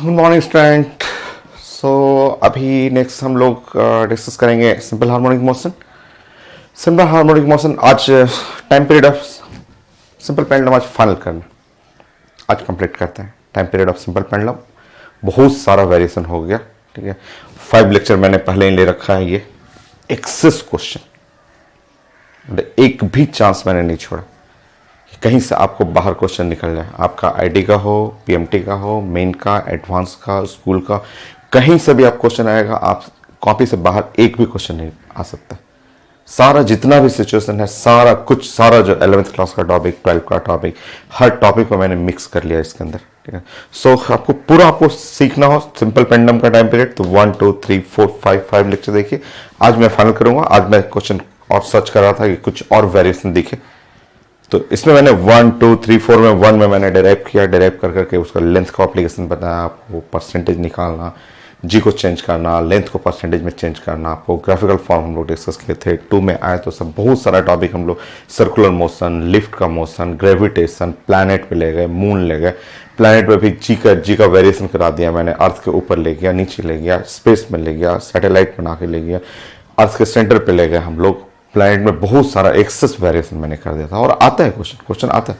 Good morning student. सो अभी next हम लोग डिस्कस करेंगे simple harmonic motion. Simple harmonic motion आज time period of simple pendulum आज फाइनल करना, आज कंप्लीट करते हैं। Time period of simple pendulum बहुत सारा वेरिएशन हो गया, ठीक है। 5 लेक्चर मैंने पहले ही ले रखा है। ये एक्सेस क्वेश्चन, एक भी चांस मैंने नहीं छोड़ा कहीं से आपको बाहर क्वेश्चन निकल जाए। आपका आईडी का हो, पीएमटी का हो, मेन का, एडवांस का, स्कूल का, कहीं से भी आप क्वेश्चन आएगा, आप कॉपी से बाहर एक भी क्वेश्चन नहीं आ सकता। सारा जितना भी सिचुएशन है, सारा कुछ, सारा जो 11th क्लास का टॉपिक, 12th का टॉपिक, हर टॉपिक को मैंने मिक्स कर लिया इसके अंदर, ठीक है। सो आपको पूरा आपको सीखना हो सिंपल पेंडुलम का टाइम पीरियड, तो 1 2 3 4 5 लेक्चर देखिए। आज मैं फाइनल करूंगा। आज मैं क्वेश्चन और सर्च कर रहा था कि कुछ और वेरिएशन दिखे, तो इसमें मैंने 1 2 3 4 में 1 में मैंने डेराइव किया। डेराइव कर करके उसका लेंथ का एप्लीकेशन बताया, आपको परसेंटेज निकालना, जी को चेंज करना, लेंथ को परसेंटेज में चेंज करना, आपको ग्राफिकल फॉर्म हम लोग डिस्कस किए थे। 2 में आए तो सब बहुत सारा टॉपिक हम लोग सर्कुलर मोशन, लिफ्ट का मोशन, ग्रेविटेशन, प्लैनेट पे ले गए, मून ले गए। प्लैनेट पे भी जी का वेरिएशन करा दिया मैंने। अर्थ के ऊपर ले गया, नीचे ले गया, स्पेस में ले गया, सैटेलाइट बना के ले गया, अर्थ के सेंटर पे ले गए हम लोग। प्लैनेट में बहुत सारा एक्सेस वेरिएशन मैंने कर दिया था, और आता है क्वेश्चन आता है।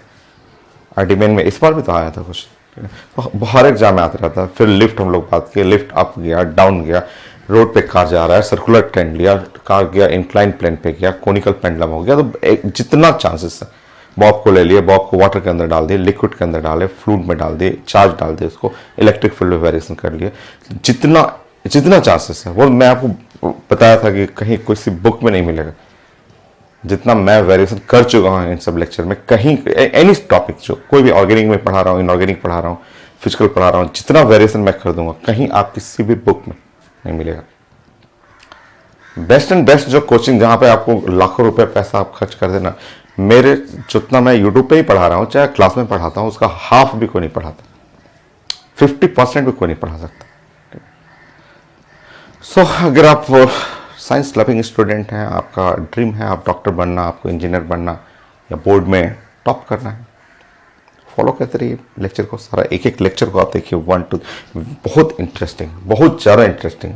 आईडी मेन में इस बार भी तो आया था क्वेश्चन, तो हर एग्जाम में आता रहता है। फिर लिफ्ट हम लोग बात किए, लिफ्ट अप गया, डाउन गया, रोड पे कार जा रहा है, सर्कुलर ट्रेंड लिया, कार गया इंक्लाइन प्लेन पे गया, कोनिकल पेंडुलम हो गया। तो जितना चांसेस है, बॉब को ले लिए, बॉब को वाटर के अंदर डाल दिए, लिक्विड के अंदर डाले, फ्लूइड में डाल दिए, चार्ज डाल दिए, उसको इलेक्ट्रिक फील्ड में वेरिएशन कर लिए। जितना चांसेस है वो मैं आपको बताया था कि कहीं किसी बुक में नहीं मिलेगा। जितना मैं वेरिएशन कर चुका हूँ इन सब लेक्चर में, कहीं एनी टॉपिक, जो कोई भी ऑर्गेनिक में पढ़ा रहा हूँ, इनऑर्गेनिक पढ़ा रहा हूँ, फिजिकल पढ़ा रहा हूँ, जितना वेरिएशन मैं कर दूंगा कहीं आप किसी भी बुक में नहीं मिलेगा। बेस्ट एंड बेस्ट जो कोचिंग, जहाँ पे आपको लाखों रुपए पैसा आप खर्च कर देना, मेरे जितना मैं यूट्यूब पे ही पढ़ा रहा हूँ, चाहे क्लास में पढ़ाता हूँ, उसका हाफ भी कोई नहीं पढ़ाता, 50% भी कोई नहीं पढ़ा सकता। सो अगर आप साइंस लविंग स्टूडेंट हैं, आपका ड्रीम है आप डॉक्टर बनना, आपको इंजीनियर बनना, या बोर्ड में टॉप करना है, फॉलो करते रहिए लेक्चर को। सारा एक लेक्चर को आप देखिए, 1 2, बहुत इंटरेस्टिंग, बहुत ज़्यादा इंटरेस्टिंग।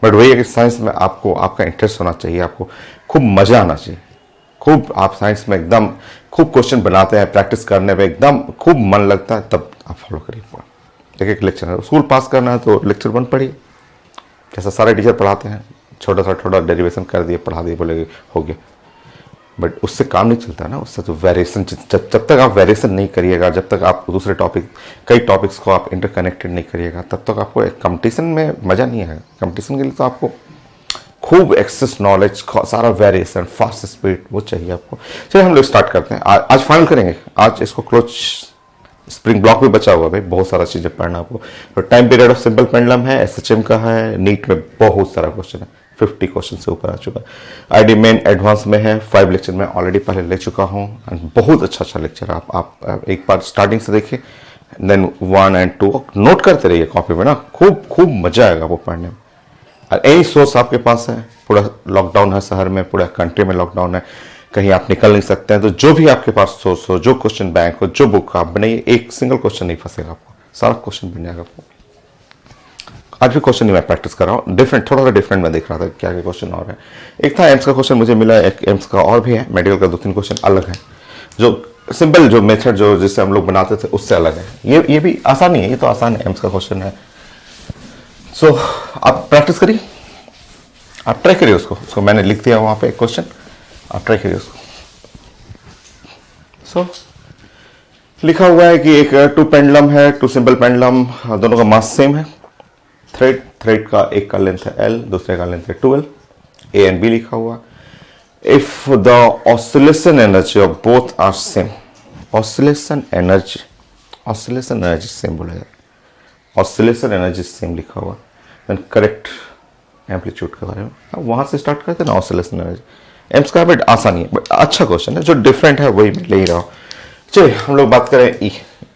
बट वही है कि साइंस में आपको आपका इंटरेस्ट होना चाहिए, आपको खूब मज़ा आना चाहिए, खूब आप साइंस में एकदम खूब क्वेश्चन बनाते हैं, प्रैक्टिस करने में एकदम खूब मन लगता है, तब आप फॉलो करिए पूरा एक लेक्चर है। स्कूल पास करना है तो लेक्चर 1 पढ़िए, जैसा सारे टीचर पढ़ाते हैं, छोटा डेरिवेशन कर दिए, पढ़ा दिए, बोले हो गया। बट उससे काम नहीं चलता है ना, उससे तो वेरिएशन, जब तक आप वेरिएशन नहीं करिएगा, जब तक आप दूसरे टॉपिक, कई टॉपिक्स को आप इंटरकनेक्टेड नहीं करिएगा, तब तक आपको एक कंपटीशन में मज़ा नहीं आएगा। कंपटीशन के लिए तो आपको खूब एक्सेस नॉलेज, सारा वेरिएशन, फास्ट स्पीड, वो चाहिए आपको। चलिए हम लोग स्टार्ट करते हैं। आज फाइनल करेंगे, आज इसको क्लोज। स्प्रिंग ब्लॉक भी बचा हुआ भाई, बहुत सारा चीज़ें पढ़ना आपको। तो time period of simple pendulum है, एसएचएम का है, नीट में बहुत सारा क्वेश्चन है, 50 क्वेश्चन से ऊपर आ चुका है। आईडी मेन एडवांस में है, 5 लेक्चर में ऑलरेडी पहले ले चुका हूँ, एंड बहुत अच्छा लेक्चर। आप एक बार स्टार्टिंग से देखिए, देन 1 और 2 नोट करते रहिए कॉपी में ना, खूब मजा आएगा वो पढ़ने में। और एनी सोर्स आपके पास है, पूरा लॉकडाउन है शहर में, पूरा कंट्री में लॉकडाउन है, कहीं आप निकल नहीं सकते हैं, तो जो भी आपके पास सोर्स हो, जो क्वेश्चन बैंक हो, जो बुक आप बनाइए, एक सिंगल क्वेश्चन नहीं फंसेगा आपको, सारा क्वेश्चन बन जाएगा आपको। आज भी क्वेश्चन नहीं मैं प्रैक्टिस कर रहा हूँ, डिफरेंट, थोड़ा सा डिफरेंट मैं देख रहा था क्या क्या क्वेश्चन और है। एक था एम्स का क्वेश्चन मुझे मिला, एक एम्स का और भी है, मेडिकल का 2-3 क्वेश्चन अलग है, जो सिंपल जो मेथड जो जिससे हम लोग बनाते थे उससे अलग है। ये भी आसान ही है, ये तो आसान है, एम्स का क्वेश्चन है। सो आप प्रैक्टिस करिए, आप ट्राई करिए उसको मैंने लिख दिया वहाँ पे एक क्वेश्चन, आप ट्राई करिए उसको। सो लिखा हुआ है कि एक 2 पेंडुलम है, 2 सिंपल पेंडुलम, दोनों का मास सेम है। थ्रेड का एक का लेंथ है L, दूसरे का लेंथ है 12, A एंड B लिखा हुआ। If the oscillation energy of both are same, oscillation energy same बोला जाए, ऑसिलेशन एनर्जी सेम लिखा हुआ, देन करेक्ट एम्पलीट्यूड के बारे में वहां से स्टार्ट करते हैं ना, ऑसिलेशन एनर्जी। एम्स का बट आसानी है, बट अच्छा क्वेश्चन है, जो डिफरेंट है वही मैं ले ही रहा हूँ। चलिए हम लोग बात करें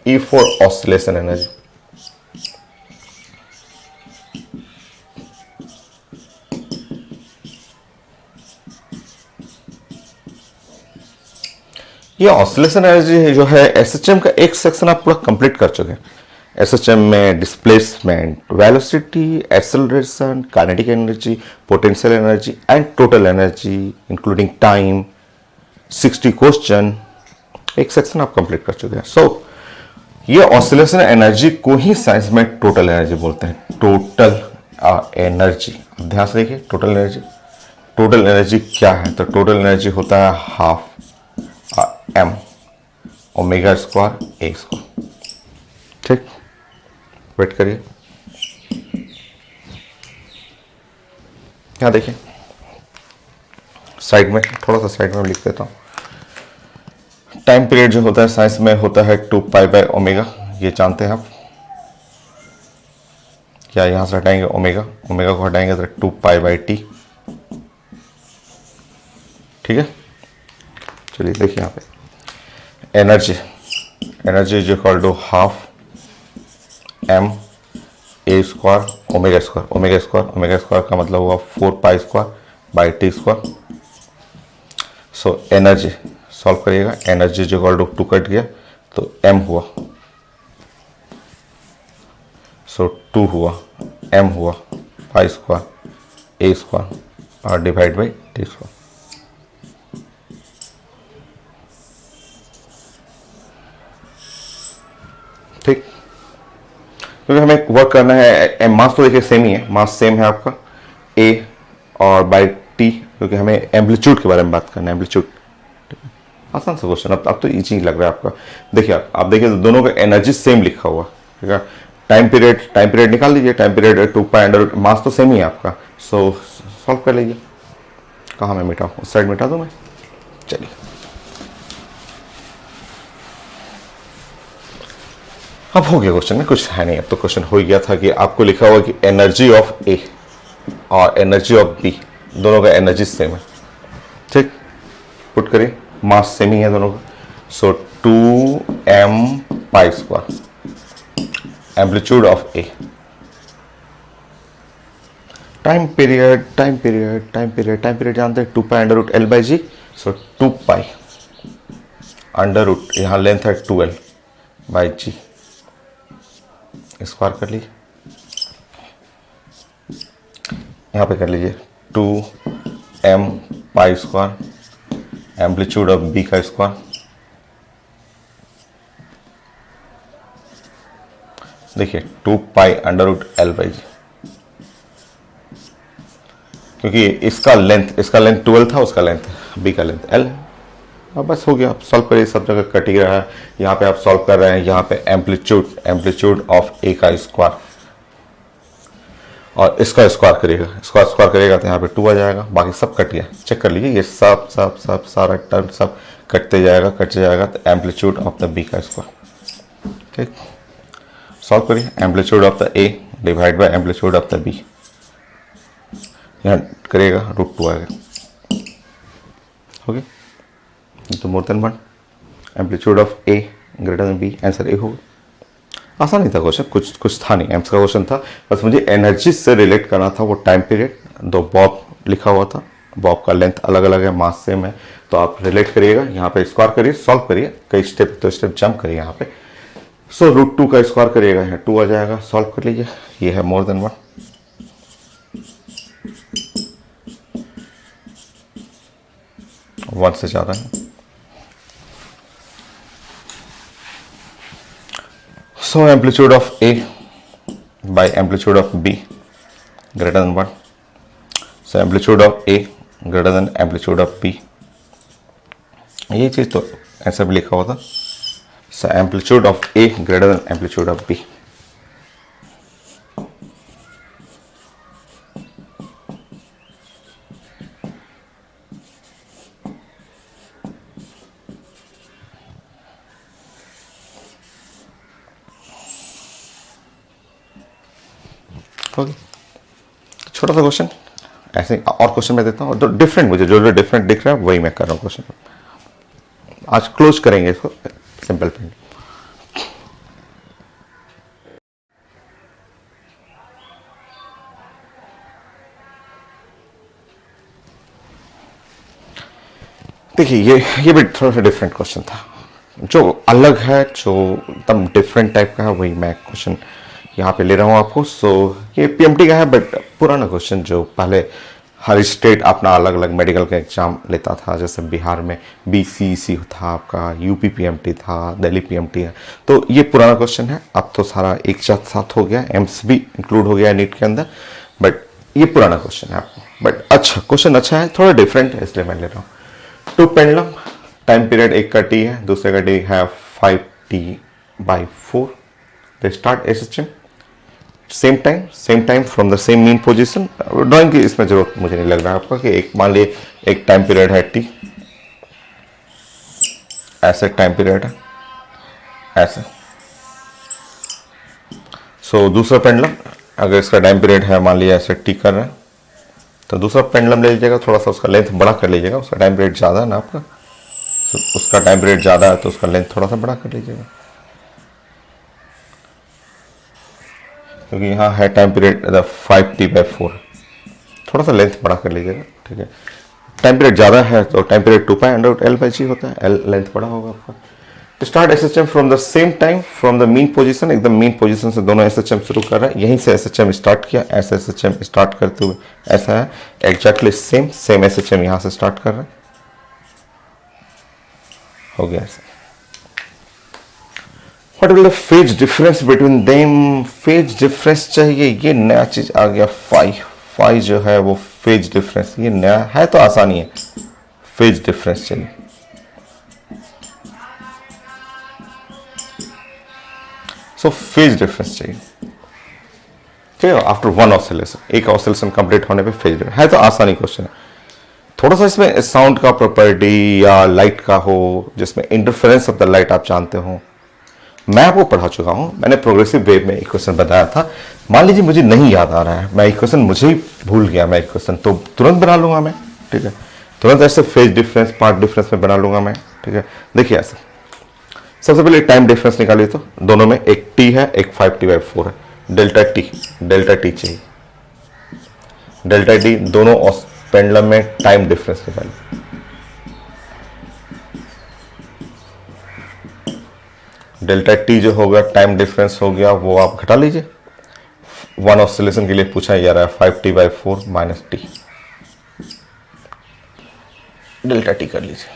ई फॉर ऑसिलेशन एनर्जी। ये ऑसिलेशन एनर्जी जो है, एसएचएम का एक सेक्शन आप पूरा कंप्लीट कर चुके हैं। एसएचएम में displacement, velocity, acceleration, kinetic energy, potential energy and total energy including time, 60 question, एक सेक्शन आप कंप्लीट कर चुके हैं। सो ये ऑसिलेशन एनर्जी को ही साइंस में टोटल एनर्जी बोलते हैं। टोटल एनर्जी, ध्यान से देखिए, टोटल एनर्जी, टोटल एनर्जी क्या है? तो टोटल एनर्जी होता है half M omega square A square. ठीक, वेट करिए, यहाँ देखिए साइड में, थोड़ा सा साइड में लिख देता हूं। टाइम पीरियड जो होता है साइंस में होता है 2 पाई बाय ओमेगा, ये जानते हैं आप। क्या यहां से हटाएंगे ओमेगा, ओमेगा को हटाएंगे तो 2 पाई बाय टी। ठीक है, चलिए देखिए यहाँ पे energy, energy is equal to half M A square omega square, omega square, omega square का मतलब हुआ 4 pi square by T square. So energy solve करिएगा, एनर्जी जो इक्वल टू 2 कट गया तो एम हुआ, सो 2 हुआ, एम हुआ पाई स्क्वायर ए स्क्वायर और डिवाइड बाई टी स्क्वायर। ठीक, क्योंकि हमें वर्क करना है, मास तो देखिए सेम ही है, मास सेम है आपका ए और बाई टी, क्योंकि हमें एम्पलीट्यूड के बारे में बात करना है, एम्पलीट्यूड। आसान सा क्वेश्चन, अब तो इजी लग रहा है आपका। देखिए आप देखिए तो दोनों का एनर्जी सेम लिखा हुआ, ठीक है। टाइम पीरियड निकाल लीजिए, टाइम पीरियड 2 पाई अंडर, मास तो सेम ही है आपका, सो सॉल्व कर लीजिए। कहाँ मैं मिटाऊँ, उस साइड मिटा दूँ मैं, चलिए। अब हो गया क्वेश्चन में, कुछ है नहीं, अब तो क्वेश्चन हो गया था कि आपको लिखा हुआ कि एनर्जी ऑफ ए और एनर्जी ऑफ बी दोनों का एनर्जी सेम है। ठीक, पुट करिए, मास सेम ही है दोनों का, so 2m pi square amplitude of A. Time period जानते हैं 2 pi under root L by G, so 2 pi under root, यहाँ लेंथ है 2l बाई जी, स्क्वायर कर लीजिए, यहाँ पे कर लीजिए 2m pi square amplitude of B का स्क्वायर। देखिए 2 pi under root L by G, क्योंकि इसका लेंथ 12 था, उसका लेंथ बी का लेंथ एल। अब बस हो गया, आप सॉल्व करिए, सब जगह कट ही रहा है। यहाँ पे आप सॉल्व कर रहे हैं, यहाँ पे एम्पलीट्यूड ऑफ ए का स्क्वायर और इसका स्क्वायर करिएगा, स्क्वायर करिएगा तो यहाँ पे 2 आ जाएगा, बाकी सब कट गया। चेक कर लीजिए, ये सब सारा टर्म सब कटते जाएगा तो एम्पलीट्यूड ऑफ द बी का स्क्वायर। ठीक, सॉल्व करिए, amplitude of the A divide by amplitude of the B, यहाँ करिएगा √2 आएगा। ओके, तो more than 1, amplitude of A greater than B, answer A होगा। आसान नहीं था क्वेश्चन, कुछ था नहीं, एम्स का क्वेश्चन था, बस मुझे एनर्जी से रिलेट करना था। वो टाइम पीरियड, 2 बॉब लिखा हुआ था, बॉब का लेंथ अलग अलग है, मास सेम है, तो आप रिलेट करिएगा। यहाँ पे स्क्वायर करिए, सॉल्व करिए, कई स्टेप तो स्टेप जंप करिए यहाँ पे। सो √2 का स्क्वायर करिएगा, यहाँ 2 आ जाएगा, सॉल्व कर लीजिए, ये है मोर देन 1। वन से ज़्यादा है। So amplitude of A by amplitude of B greater than 1. So amplitude of A greater than amplitude of B. ये चीज़ तो ऐसा भी लिखा हुआ था। So amplitude of A greater than amplitude of B. Okay, छोटा सा क्वेश्चन, ऐसे और क्वेश्चन मैं देता हूँ, तो डिफरेंट, मुझे जो डिफरेंट दिख रहा है वही मैं कर रहा हूँ क्वेश्चन। आज क्लोज करेंगे इसको, सिंपल पेंड। देखिए ये भी थोड़ा सा डिफरेंट क्वेश्चन था, जो अलग है, जो एकदम डिफरेंट टाइप का है, वही मैं क्वेश्चन यहाँ पे ले रहा हूँ आपको। सो ये पीएमटी का है, बट पुराना क्वेश्चन जो पहले हर स्टेट अपना अलग अलग मेडिकल का एग्जाम लेता था। जैसे बिहार में बीसीईसी था आपका, यूपी पीएमटी था, दिल्ली पीएमटी है। तो ये पुराना क्वेश्चन है, अब तो सारा एक साथ हो गया, एम्स भी इंक्लूड हो गया नीट के अंदर, बट ये पुराना क्वेश्चन है आपको। बट अच्छा क्वेश्चन अच्छा है, थोड़ा डिफरेंट है, इसलिए मैं ले रहा हूँ। टू पेंडुलम, टाइम पीरियड एक का टी है, दूसरे का टी है 5t/4। They start SHM same time from the same mean position. Drawing की इसमें जरूरत मुझे नहीं लग रहा है आपका कि एक मान लीजिए एक टाइम पीरियड है टी, ऐसे टाइम पीरियड है ऐसे। सो दूसरा पेंडुलम अगर इसका टाइम पीरियड है मान लीजिए ऐसे टी कर रहा है, तो दूसरा पेंडुलम ले लीजिएगा, थोड़ा सा उसका लेंथ बड़ा कर लीजिएगा। उसका टाइम पीरियड ज़्यादा है ना आपका, तो उसका टाइम पीरियड ज़्यादा है तो उसका लेंथ थोड़ा सा बड़ा कर लीजिएगा, क्योंकि यहाँ है टाइम पीरियड 5t/4, थोड़ा सा लेंथ बड़ा कर लीजिएगा, ठीक है। टाइम पीरियड ज़्यादा है तो टाइम पीरियड 2π√L/g होता है, L लेंथ बड़ा होगा आपका। तो start SHM from the same time from the mean position, एकदम मीन पोजीशन से दोनों एसएचएम शुरू कर रहा है, यहीं से एसएचएम स्टार्ट किया, ऐसे एसएचएम स्टार्ट करते हुए ऐसा है एग्जैक्टली सेम एसएचएम यहाँ से स्टार्ट कर रहा है, हो गया ऐसा। What will the phase difference between them? phase difference चाहिए, ये नया चीज आ गया। फाई जो है वो phase difference, ये नया है तो आसानी है। phase difference चाहिए, so phase difference चाहिए, ठीक है। आफ्टर वन ऑसिलेशन, एक ऑसिलेशन कंप्लीट होने पे phase difference है तो आसानी क्वेश्चन है। थोड़ा सा इसमें साउंड का प्रॉपर्टी या लाइट का हो, जिसमें इंटरफेरेंस ऑफ द लाइट आप जानते हो, मैं आपको पढ़ा चुका हूं। मैंने प्रोग्रेसिव वेव में एक क्वेश्चन बताया था। मान लीजिए मुझे नहीं याद आ रहा है, मैं एक क्वेश्चन मुझे ही भूल गया, मैं एक क्वेश्चन तो तुरंत बना लूंगा मैं, ठीक है। तुरंत ऐसे फेज डिफरेंस पार्ट डिफरेंस में बना लूंगा मैं, ठीक है। देखिए ऐसे सबसे पहले टाइम डिफरेंस निकालिए, तो दोनों में एक टी है एक 5t/4 है, डेल्टा टी चाहिए, डेल्टा टी दोनों पेंडुलम में टाइम डिफरेंस निकालिए। डेल्टा टी जो होगा टाइम डिफरेंस हो गया, वो आप घटा लीजिए। वन ऑसिलेशन के लिए पूछा जा रहा है 5t/4 - t, डेल्टा टी कर लीजिए,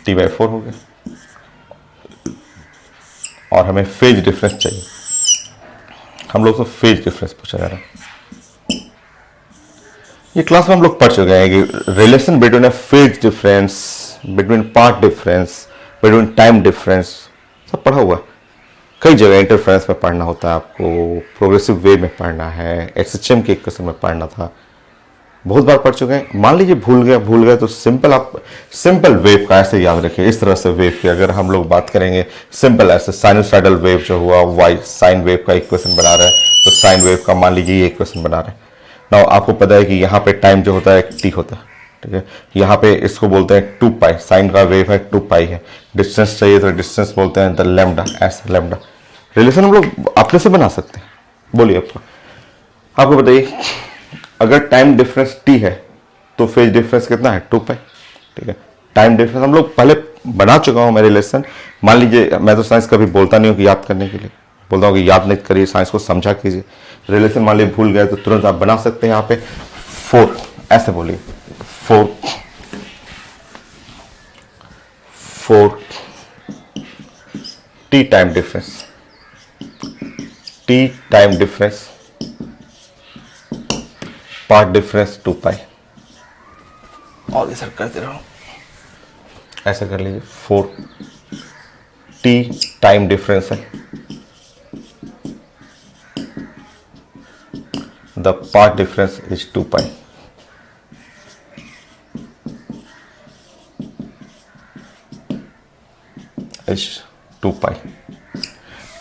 t/4 हो गया। और हमें फेज डिफरेंस चाहिए, हम लोग को फेज डिफरेंस पूछा जा रहा है। ये क्लास में हम लोग पढ़ चुके हैं कि relation between a phase difference, between path difference, between time difference, सब पढ़ा हुआ। कई जगह इंटरफेरेंस में पढ़ना होता है आपको, प्रोग्रेसिव वे में पढ़ना है, एसएचएम के क्वेश्चन में पढ़ना था, बहुत बार पढ़ चुके हैं। मान लीजिए भूल गए तो सिंपल वेव का ऐसे याद रखिए, इस तरह से वेव की अगर हम लोग बात करेंगे, सिंपल ऐसे साइनोसाइडल वेव जो हुआ, वाई साइन वेव का इक्वेशन बना रहा है, तो साइन वेव का मान लीजिए ये इक्वेशन बना रहे हैं। नाउ आपको पता है कि यहाँ पे टाइम जो होता है एक टी होता है, ठीक है। यहाँ पे इसको बोलते हैं 2π, साइन का वेव है 2π है। डिस्टेंस चाहिए तो डिस्टेंस बोलते हैं द लैम्डा, ऐसा लैम्डा। रिलेशन हम लोग अपने से बना सकते हैं, बोलिए आपको बताइए। अगर टाइम डिफरेंस t है तो फेज डिफरेंस कितना है 2π, ठीक है। टाइम डिफरेंस हम लोग पहले बना चुका हूं मैं रिलेशन। मान लीजिए मैं तो साइंस कभी बोलता नहीं हूं कि याद करने के लिए, बोलता हूं कि याद नहीं करिए, साइंस को समझा कीजिए। रिलेशन मान लीजिए भूल गए तो तुरंत आप बना सकते हैं। यहाँ पे 4 ऐसे बोलिए, 4 t time difference, part difference 2π। और इधर करते रहो, ऐसा कर लीजिए। 4t टाइम डिफरेंस है, the part difference is 2π। Is 2π।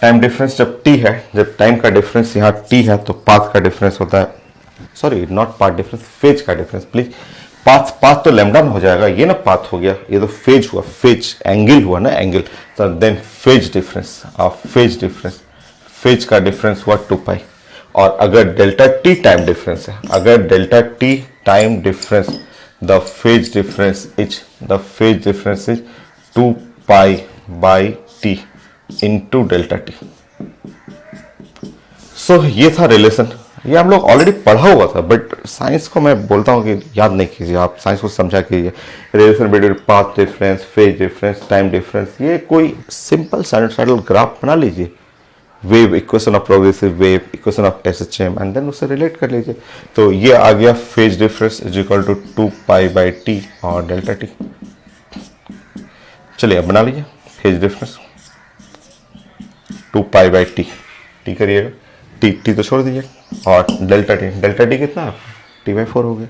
Time difference जब t है, जब टाइम का डिफरेंस यहाँ t है तो पाथ का डिफरेंस होता है, sorry not path difference, phase का डिफरेंस प्लीज। पाथ तो लैम्डा में हो जाएगा, ये ना पाथ हो गया, ये तो फेज हुआ, फेज एंगल हुआ ना, एंगल। तो देन फेज डिफरेंस, फेज का डिफरेंस हुआ 2π। और अगर डेल्टा टी टाइम डिफरेंस है, the phase difference is the phase difference is 2 pi by T into delta T. So ये था रिलेशन, ये हम लोग ऑलरेडी पढ़ा हुआ था, बट साइंस को मैं बोलता हूँ कि याद नहीं कीजिए, आप साइंस को समझा कीजिए। Relation between path difference, phase difference, time difference, ये कोई सिंपल साइनसॉइडल ग्राफ बना लीजिए, wave equation of progressive wave, equation of SHM, and then उससे रिलेट कर लीजिए। तो ये आ गया phase difference is equal to 2 pi by T और डेल्टा टी। चलिए अब बना लीजिए phase difference 2 pi by T, T करिएगा, टी टी तो छोड़ दीजिए, और डेल्टा टी कितना है, टी बाई 4 हो गया।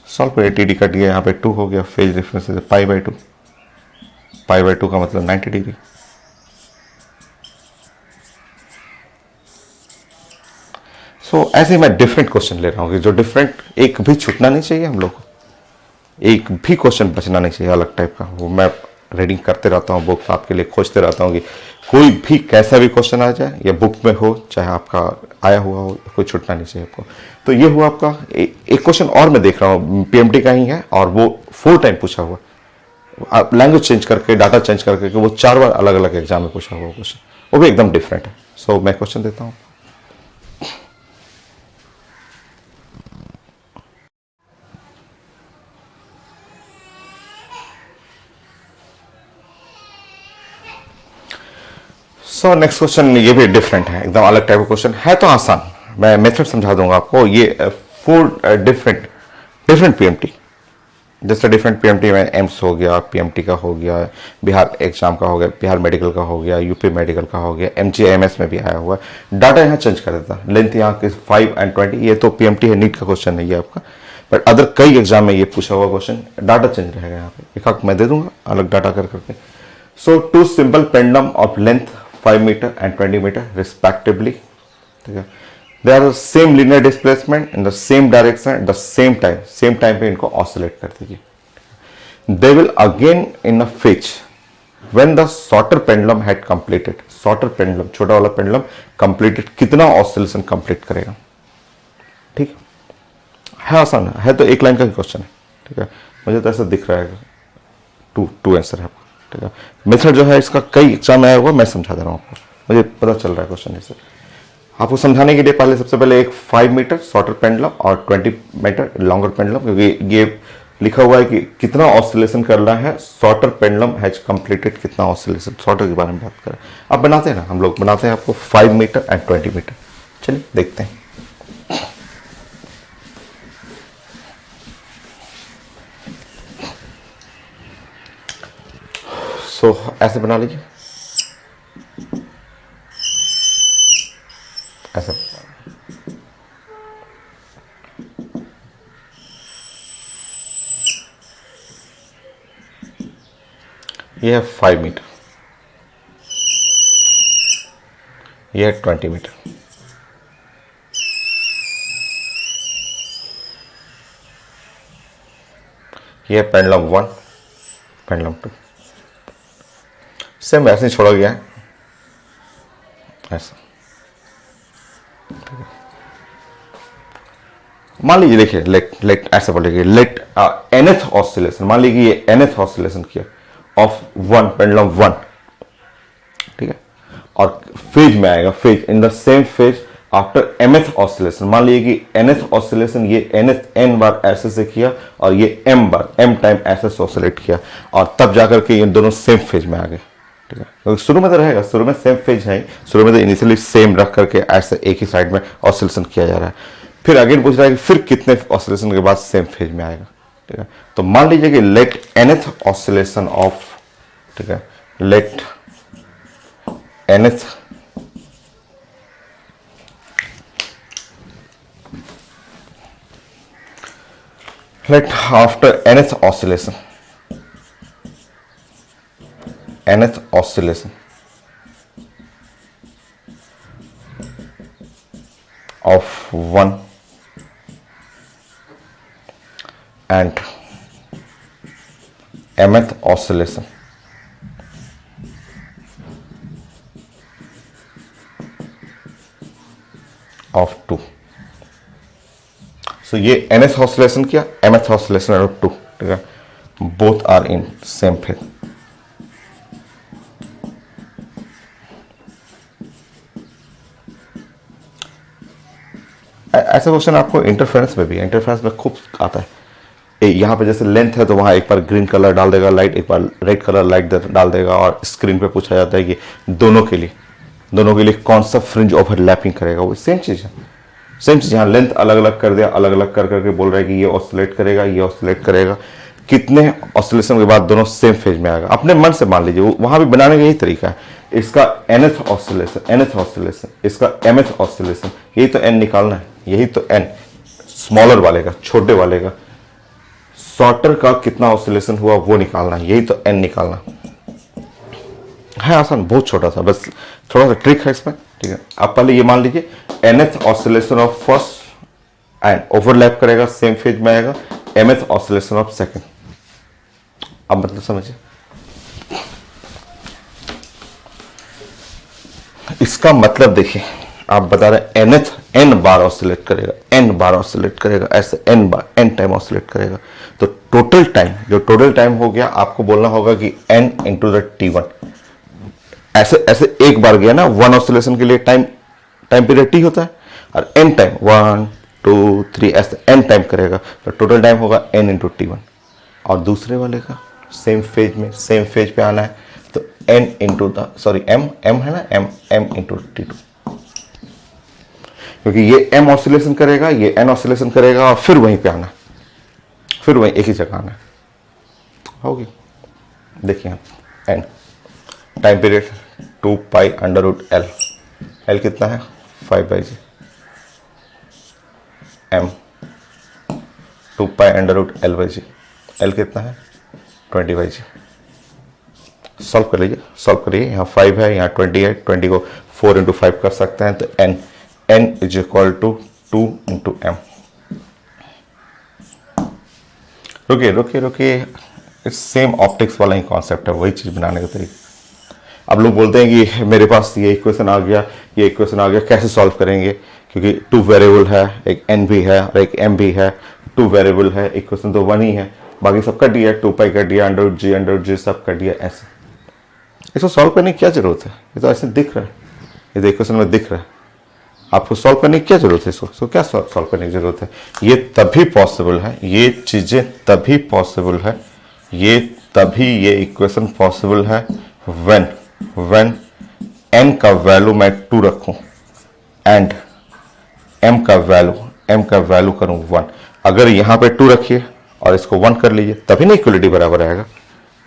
सॉल्व करिए, टी डी कट गया, यहाँ पे 2 हो गया, phase difference is pi by 2, pi by 2 का मतलब 90 डिग्री। सो ऐसे मैं डिफरेंट क्वेश्चन ले रहा हूँ कि जो डिफरेंट, एक भी छूटना नहीं चाहिए हम लोग को, एक भी क्वेश्चन बचना नहीं चाहिए अलग टाइप का। वो मैं रीडिंग करते रहता हूँ, बुक आपके लिए खोजते रहता हूँ कि कोई भी कैसा भी क्वेश्चन आ जाए, या बुक में हो चाहे आपका आया हुआ हो, कोई छूटना नहीं चाहिए आपको। तो ये हुआ आपका एक क्वेश्चन और मैं देख रहा हूँ, पीएमटी का ही है, और वो 4 टाइम पूछा हुआ, आप लैंग्वेज चेंज करके, डाटा चेंज करके, वो 4 बार अलग अलग एग्जाम में पूछा हुआ क्वेश्चन, वो भी एकदम डिफरेंट है। सो मैं क्वेश्चन देता हूँ। सो नेक्स्ट क्वेश्चन, ये भी डिफरेंट है, एकदम अलग टाइप का क्वेश्चन है, तो आसान, मैं मेथड समझा दूंगा आपको। ये 4 डिफरेंट पीएमटी, जैसे डिफरेंट पीएमटी में एम्स हो गया, पीएमटी का हो गया, बिहार एग्जाम का हो गया, बिहार मेडिकल का हो गया, यूपी मेडिकल का हो गया, एमजीएमएस में भी आया हुआ है। डाटा यहाँ चेंज कर देता, लेंथ यहाँ के 5 and 20, ये तो पीएमटी है, नीट का क्वेश्चन नहीं है आपका, बट अदर कई एग्जाम में ये पूछा हुआ क्वेश्चन, डाटा चेंज रहेगा यहाँ पे, एक हक मैं दे दूंगा अलग डाटा कर करके। So 2 simple pendulum of length 5 metre and 20 metre respectively, ठीक है, they are same linear displacement in the same direction at the same time पे इनको ऑसिलेट कर दीजिए। They will again in a phase when the shorter pendulum had completed, shorter pendulum, छोटा वाला pendulum completed कितना oscillation complete करेगा, ठीक है, आसान है तो एक लाइन का क्वेश्चन है, ठीक है, मुझे तो ऐसा दिख रहा है, टू आंसर है आपका, ठीक है। मेथड जो है इसका कई एग्जाम आया हुआ, मैं समझा दे रहा हूँ आपको, मुझे पता चल रहा है क्वेश्चन जैसे। आपको समझाने के लिए पहले सबसे पहले एक 5 मीटर शॉर्टर पेंडुलम और 20 मीटर लॉन्गर पेंडुलम, क्योंकि ये लिखा हुआ है कि कितना ऑसिलेशन करना है, शॉर्टर पेंडुलम हैज कंप्लीटेड कितना ऑसिलेशन, शॉर्टर के बारे में बात करें। अब बनाते हैं ना, हम लोग बनाते हैं आपको 5 मीटर एंड 20 मीटर। चलिए देखते हैं। सो ऐसे बना लीजिए, ऐसा ये है 5 मीटर, ये है 20 मीटर, ये है पेंडुलम 1, पेंडुलम 2, सेम ऐसे ही छोड़ा गया है ऐसा। मान लीजिए, देखिए लेट ऐसा बोलेगी, लेट nth ऑसिलेशन, मान लीजिए ये nth ऑसिलेशन किया ऑफ 1 पेंडुलम 1, ठीक है, और फेज में आएगा, phase in the same phase after mth oscillation, मान लीजिए कि nth ऑसिलेशन ये nth n बार ऐसे से किया और ये m बार m टाइम ऐसे से ऑसिलेट किया, और तब जाकर के ये दोनों सेम फेज में आ गए, ठीक है, क्योंकि शुरू में तो रहेगा, शुरू में सेम फेज है, शुरू में तो इनिशियली सेम रख करके ऐसे एक ही साइड में ऑसिलेशन किया जा रहा है, फिर अगेन पूछ रहा है कि फिर कितने ऑसिलेशन के बाद सेम फेज में आएगा, ठीक है। तो मान लीजिए कि लेट nth ऑसिलेशन ऑफ, ठीक है, late nth let after nth oscillation of 1 and mth oscillation of 2. So ये nth ऑसिलेशन किया, mth ऑसिलेशन आउट ऑफ 2, ठीक है, both are in same phase. ऐसा क्वेश्चन आपको इंटरफेरेंस में भी है, इंटरफेरेंस में खूब आता है। यहाँ पे जैसे लेंथ है तो वहाँ एक बार ग्रीन कलर डाल देगा लाइट, एक बार रेड कलर लाइट डाल देगा, और स्क्रीन पे पूछा जाता है कि दोनों के लिए कौन सा फ्रिंज ओवरलैपिंग करेगा। वो सेम चीज़ है, सेम चीज़। यहाँ लेंथ अलग अलग कर दिया, अलग अलग कर करके बोल रहा है कि ये ऑसिलेट करेगा, ये ऑसिलेट करेगा। कितने ऑसिलेशन के बाद दोनों सेम फेज में आएगा, अपने मन से मान लीजिए। वहाँ भी बनाने का यही तरीका है। इसका nth ऑसिलेशन, इसका mth ऑसिलेशन, यही तो n निकालना है, यही तो n स्मॉलर वाले का, छोटे वाले का। शॉर्टर का कितना ऑसिलेशन हुआ वो निकालना है, यही तो n निकालना है। आसान, बहुत छोटा सा, बस थोड़ा सा ट्रिक है इसमें, ठीक है। आप पहले ये मान लीजिए nth oscillation of first and overlap करेगा, सेम फेज में आएगा, mth ऑसिलेशन ऑफ सेकंड। अब मतलब समझिए, इसका मतलब देखिए, आप बता रहे nth n बार ऑसिलेट करेगा, n बार ऑसिलेट करेगा, ऐसे n बार n टाइम ऑसिलेट करेगा। तो टोटल टाइम, जो टोटल टाइम हो गया, आपको बोलना होगा कि n इंटू द t1। ऐसे ऐसे एक बार गया ना, वन ऑसिलेशन के लिए टाइम पीरियड t होता है, और n टाइम 1 2 3 ऐसे n टाइम करेगा, तो टोटल टाइम होगा n इंटू t1। और दूसरे वाले का सेम फेज में, सेम फेज पे आना है, तो n इंटू द m है ना, m इंटू t2, क्योंकि ये m ऑसिलेशन करेगा, ये n ऑसिलेशन करेगा, और फिर वहीं पे आना है, फिर वहीं एक ही जगह आना है। होगी, देखिए n time period 2 pi under root l, l कितना है 5/g, m 2 pi under root l/g, l कितना है 20/g। सॉल्व कर लीजिए, सॉल्व करिए। यहाँ 5 है, यहाँ 20 है, 20 को 4 इंटू 5 कर सकते हैं, तो n is equal to 2 into m। रुकिए, सेम ऑप्टिक्स वाला ही कॉन्सेप्ट है, वही चीज़ बनाने का तरीका। अब लोग बोलते हैं कि मेरे पास ये इक्वेशन आ गया, ये इक्वेशन आ गया, कैसे सॉल्व करेंगे, क्योंकि 2 वेरिएबल है, एक n भी है और एक m भी है, 2 वेरिएबल है, इक्वेशन तो 1 ही है, बाकी सब कट दिया, 2 पाई कट दिया, अंडर जी सब कट दिया। ऐसे इसको सॉल्व करने की क्या जरूरत है, ये तो ऐसे दिख रहा है, ये तो इक्वेशन में दिख रहा है। आपको सॉल्व करने की क्या जरूरत है, इसको क्या सॉल्व करने की जरूरत है। ये तभी पॉसिबल है, ये चीजें तभी पॉसिबल है, ये इक्वेशन पॉसिबल है व्हेन n का वैल्यू मैं 2 रखूं एंड m का वैल्यू करूं 1। अगर यहां पे 2 रखिए और इसको 1 कर लीजिए, तभी ना इक्वलिटी बराबर आएगा।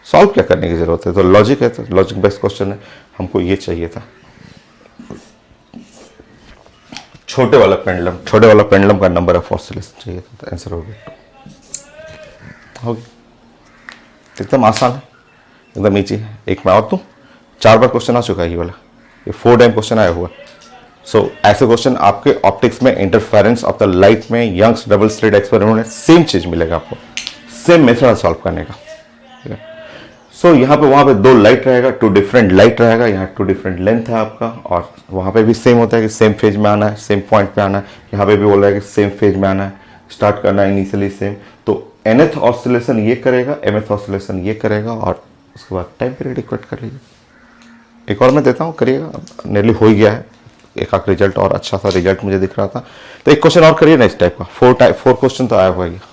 सॉल्व क्या करने की जरूरत है, तो लॉजिक है, तो लॉजिक बेस्ड क्वेश्चन है, हमको ये चाहिए था। छोटे वाला पेंडुलम का नंबर ऑफ ऑसिलेशन चाहिए था, तो आंसर हो गया। एकदम आसान है, एकदम ईजी है। एक मैं और दूं, 4 बार क्वेश्चन आ चुका है ये वाला, ये 4 टाइम क्वेश्चन आया हुआ। सो ऐसे क्वेश्चन आपके ऑप्टिक्स में, इंटरफेरेंस ऑफ द लाइट में, यंग्स डबल स्लिट एक्सपेरिमेंट में सेम चीज मिलेगा आपको, सेम मेथड सॉल्व करने का। सो यहाँ पे वहाँ पे 2 लाइट रहेगा, 2 डिफरेंट लाइट रहेगा, यहाँ 2 डिफरेंट लेंथ है आपका, और वहाँ पे भी सेम होता है कि सेम फेज में आना है, सेम पॉइंट पे आना है। यहाँ पे भी बोल रहा है कि सेम फेज में आना है, स्टार्ट करना है इनिशियली सेम। तो nth ऑसिलेशन ये करेगा, mth ऑसिलेशन ये करेगा, और उसके बाद टाइम पीरियड इक्वेट कर लीजिए। एक और मैं देता हूँ, करिएगा, नियरली हो ही गया है। एक आख रिजल्ट और अच्छा सा रिजल्ट मुझे दिख रहा था, तो एक क्वेश्चन और करिए ना इस टाइप का। 4 क्वेश्चन तो आया हुआ है।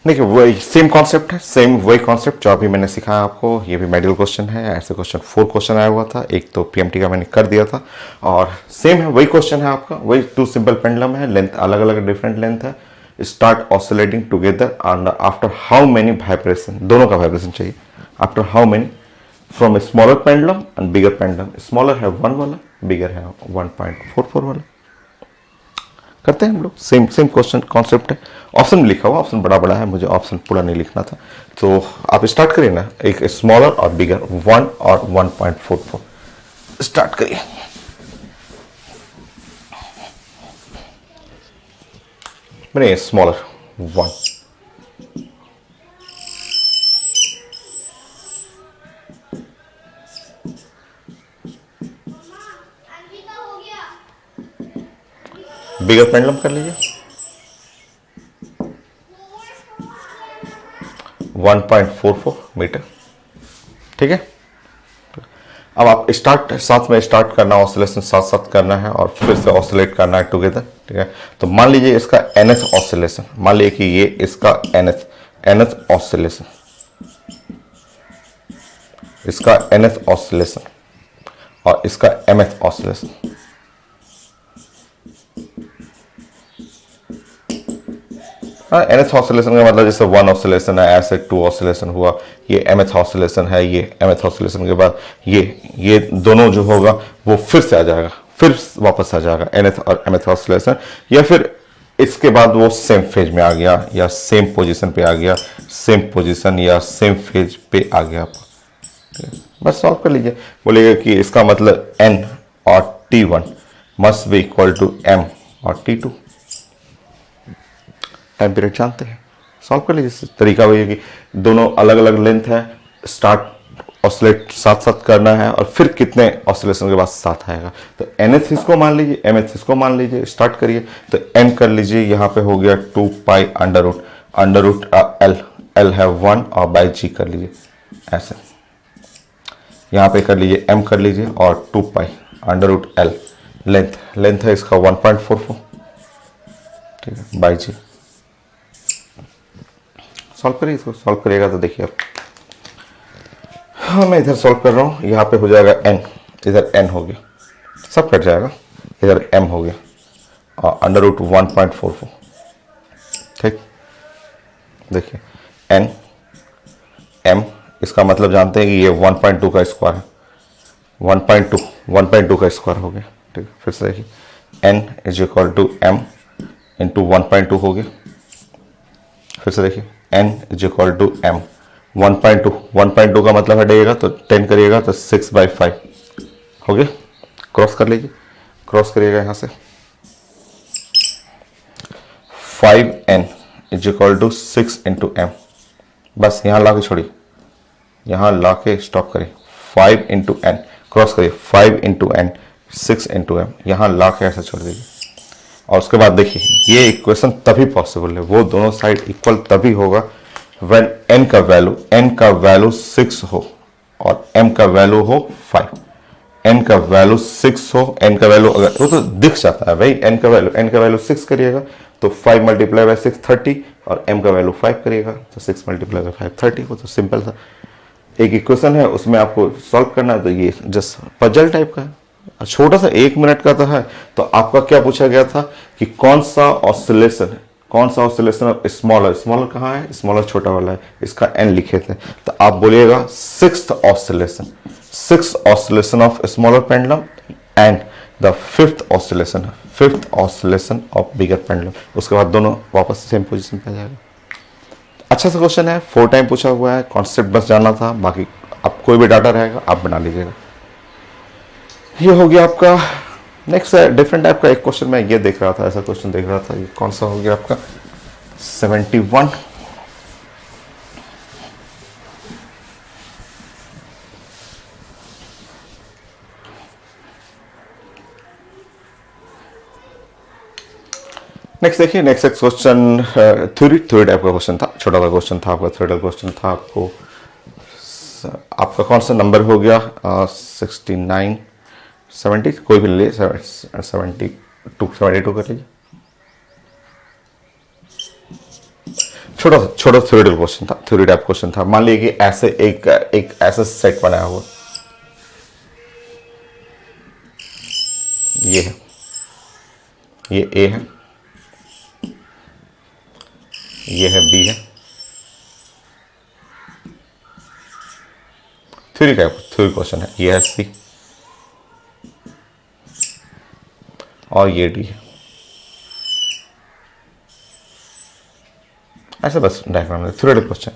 देखिए वही सेम कॉन्सेप्ट है, सेम वही कॉन्सेप्ट जो अभी मैंने सिखाया आपको। ये भी मेडिकल क्वेश्चन है, ऐसे क्वेश्चन 4 क्वेश्चन आया हुआ था, एक तो पीएमटी का मैंने कर दिया था, और सेम है, वही क्वेश्चन है आपका, वही 2 सिंपल पेंडुलम है, लेंथ अलग अलग डिफरेंट लेंथ है, start oscillating together and after how many vibration, दोनों का वाइब्रेशन चाहिए, after how many, from smaller pendulum and bigger pendulum. Smaller है 1 वाला, बिगर है 1.44 वाला। करते हैं हम लोग, सेम क्वेश्चन कॉन्सेप्ट है। ऑप्शन में लिखा हुआ, ऑप्शन बड़ा बड़ा है, मुझे ऑप्शन पूरा नहीं लिखना था, तो आप स्टार्ट करिए ना, एक स्मॉलर और बिगर 1 और 1.44 स्टार्ट करिए। मैंने स्मॉलर 1, बिगर पेंडुलम कर लीजिए 1.44 मीटर। ठीक है, अब आप साथ में स्टार्ट करना, ऑसिलेशन साथ साथ करना है और फिर से ऑसिलेट करना है टुगेदर। ठीक है, तो मान लीजिए इसका nth ऑसिलेशन, मान लीजिए कि ये इसका nth ऑसिलेशन, इसका nth ऑसिलेशन और इसका mth ऑसिलेशन। nth ऑसिलेशन का मतलब जैसे 1 ऑसिलेशन है, ऐसे 2 ऑसिलेशन हुआ, ये mth ऑसिलेशन है, ये mth ऑसिलेशन के बाद ये दोनों जो होगा वो फिर से आ जाएगा, फिर वापस आ जाएगा nth और mth ऑसिलेशन, या फिर इसके बाद वो सेम फेज में आ गया या सेम पोजीशन पे आ गया, सेम पोजीशन या सेम फेज पे आ गया आपका। बस सॉल्व कर लीजिए। बोलिएगा कि इसका मतलब n और t1 must be equal to m और t2। टाइम पीरियड जानते हैं, सॉल्व कर लीजिए। तरीका वही है कि दोनों अलग अलग लेंथ है, स्टार्ट ऑसिलेट साथ साथ करना है और फिर कितने ऑसिलेशन के बाद साथ आएगा। तो nth इसको मान लीजिए, mth इसको मान लीजिए, स्टार्ट करिए। तो n कर लीजिए, यहाँ पे हो गया 2 पाई अंडर रूट l है 1 और बाई g कर लीजिए ऐसे। यहाँ पे कर लीजिए m कर लीजिए और 2 pi under root l length है इसका 1.44। ठीक है, बाई g। सॉल्व करिए इसको, सॉल्व करिएगा तो देखिए आप, हाँ मैं इधर सॉल्व कर रहा हूँ, यहाँ पे हो जाएगा n, इधर n हो गया, सब कट जाएगा, इधर m हो गया और अंडर रूट 1.44। ठीक, देखिए n m, इसका मतलब जानते हैं कि ये 1.2 का स्क्वायर है, 1.2 का स्क्वायर हो गया। ठीक है, फिर से देखिए n is equal to m into 1.2 हो गया। फिर से देखिए n is equal to m, 1.2 का मतलब हटेगा तो 10 करिएगा तो 6/5 हो गया। क्रॉस कर लीजिए, क्रॉस करिएगा यहाँ से 5n is equal to 6 into m। बस यहाँ ला के छोड़िए, यहाँ ला के स्टॉप करिए, 5 इंटू n, क्रॉस करिए 5 इंटू n, 6 इंटू m, यहाँ ला के ऐसा छोड़ दीजिए। और उसके बाद देखिए ये इक्वेशन तभी पॉसिबल है, वो दोनों साइड इक्वल तभी होगा व्हेन n का वैल्यू 6 हो और m का वैल्यू हो 5। n का वैल्यू 6 हो, n का वैल्यू अगर वो तो दिख जाता है भाई, n का वैल्यू 6 करिएगा तो 5 मल्टीप्लाई बाय 6 30 और m का वैल्यू 5 करिएगा तो 6 मल्टीप्लाई बाय 5 30। वो तो सिंपल था, एक इक्वेशन है, उसमें आपको सॉल्व करना है। तो ये जस्ट पजल टाइप का है, छोटा सा 1 मिनट का तो है। तो आपका क्या पूछा गया था कि कौन सा ऑसिलेशन है, कौन सा ऑसिलेशन ऑफ स्मॉलर कहाँ है, स्मॉलर छोटा वाला है, इसका n लिखे थे। तो आप बोलिएगा 6th oscillation of smaller pendulum and the 5th oscillation of bigger pendulum. उसके बाद दोनों वापस सेम पोजीशन पे आ जाएगा। अच्छा सा क्वेश्चन है, 4 टाइम पूछा हुआ है, कॉन्सेप्ट बस जानना था, बाकी आप कोई भी डाटा रहेगा आप बना लीजिएगा। ये हो गया आपका। नेक्स्ट डिफरेंट टाइप का एक क्वेश्चन मैं ये देख रहा था, ऐसा क्वेश्चन देख रहा था, ये कौन सा हो गया आपका 71। नेक्स्ट देखिए, नेक्स्ट क्वेश्चन थ्योरी टाइप का क्वेश्चन था, छोटा सा क्वेश्चन था आपका, थ्योरेटिकल क्वेश्चन था। आपका कौन सा नंबर हो गया 69 70, कोई भी ले 72 कर लीजिए। छोटा थ्योरेटिकल क्वेश्चन था, थ्योरी टाइप क्वेश्चन था। मान लीजिए कि ऐसे एक ऐसा सेट बनाया हुआ, ये है, ये ए है, ये है बी है, थ्योरी क्वेश्चन है, ये है सी और ये डी है। ऐसे बस डायग्राम में थ्योरेटिकल क्वेश्चन।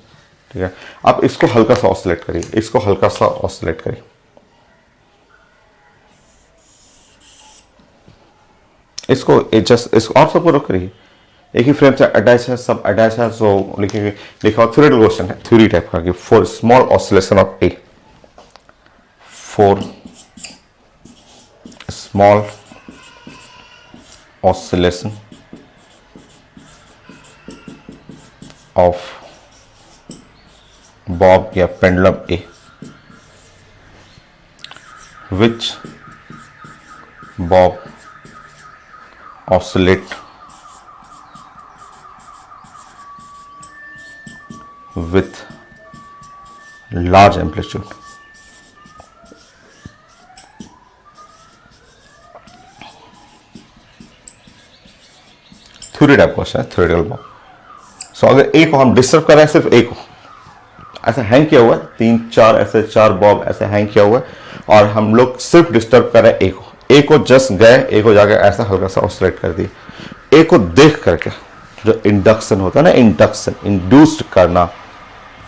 ठीक है, आप इसको हल्का सा ऑसिलेट करिए, इसको हल्का सा ऑसिलेट करिए, इसको और सब पूरा करिए, एक ही फ्रेम से अटैच है, सब अटैच है। सो लिखेंगे, लिखा हुआ थ्योरेटिकल क्वेश्चन है, थ्योरी टाइप का, कि for small oscillation of A, for small oscillation of bob या pendulum A which bob oscillate with large amplitude. Theory type question है, थ्योरेटिकल बॉब. सो अगर ए को हम डिस्टर्ब कर रहे हैं, सिर्फ ए को ऐसे हैंग किया हुआ है, 3-4 ऐसे 4 बॉब ऐसे हैंग किया हुआ है, और हम लोग सिर्फ डिस्टर्ब कर रहे हैं ए को जस्ट गए, ए को जाकर ऐसा हल्का सा ऑसिलेट कर दिए. ए को देख करके जो इंडक्शन होता है ना, इंडक्शन इंड्यूस्ड करना,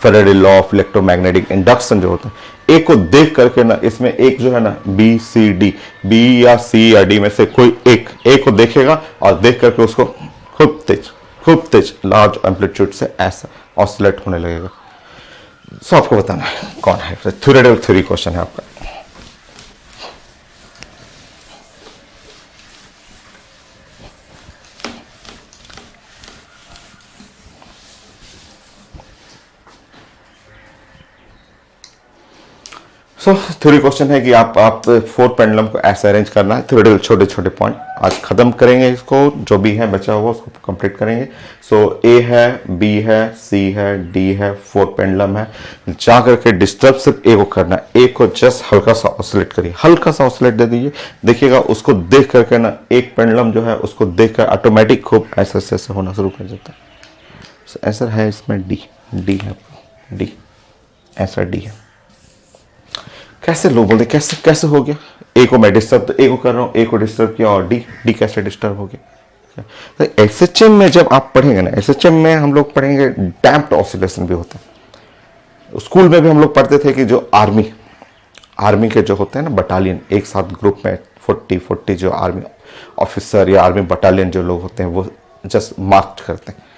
Faraday law of electromagnetic induction जो होता है, ए को देख करके ना, इसमें एक जो है ना बी सी डी, बी या सी या डी में से कोई एक ए को देखेगा और देख करके उसको खूब तेज लार्ज एम्पलीट्यूड से ऐसा ऑसिलेट होने लगेगा. सो आपको बताना है कौन है. थ्योरेटिकल थ्योरी क्वेश्चन है आपका. सो थ्योरी क्वेश्चन है कि आप 4 पेंडुलम को ऐसे अरेंज करना है. थ्योरेटिकल छोटे छोटे पॉइंट आज खत्म करेंगे, इसको जो भी है बचा हुआ उसको कंप्लीट करेंगे. सो ए है, बी है, सी है, डी है, 4 पेंडुलम है. जा करके डिस्टर्ब सिर्फ ए को करना है. ए को जस्ट हल्का सा ऑसिलेट करिए, हल्का सा ऑसिलेट दे दीजिए. देखिएगा उसको देख करके ना एक पेंडुलम जो है उसको देख कर ऑटोमेटिक खूब ऐसे ऐसे होना शुरू कर देता है. आंसर है इसमें डी. डी है, डी आंसर डी है. कैसे लोग बोलते कैसे हो गया, ए को मैं डिस्टर्ब, तो ए को कर रहा हूं, ए को डिस्टर्ब किया और डी कैसे डिस्टर्ब हो गया. तो एसएचएम में जब आप पढ़ेंगे ना, एसएचएम में हम लोग पढ़ेंगे डैम्प्ड ऑसिलेशन भी होता है. स्कूल में भी हम लोग पढ़ते थे कि जो आर्मी के जो होते हैं ना बटालियन, एक साथ ग्रुप में 40 जो आर्मी ऑफिसर या आर्मी बटालियन जो लोग होते हैं वो जस्ट मार्च करते हैं,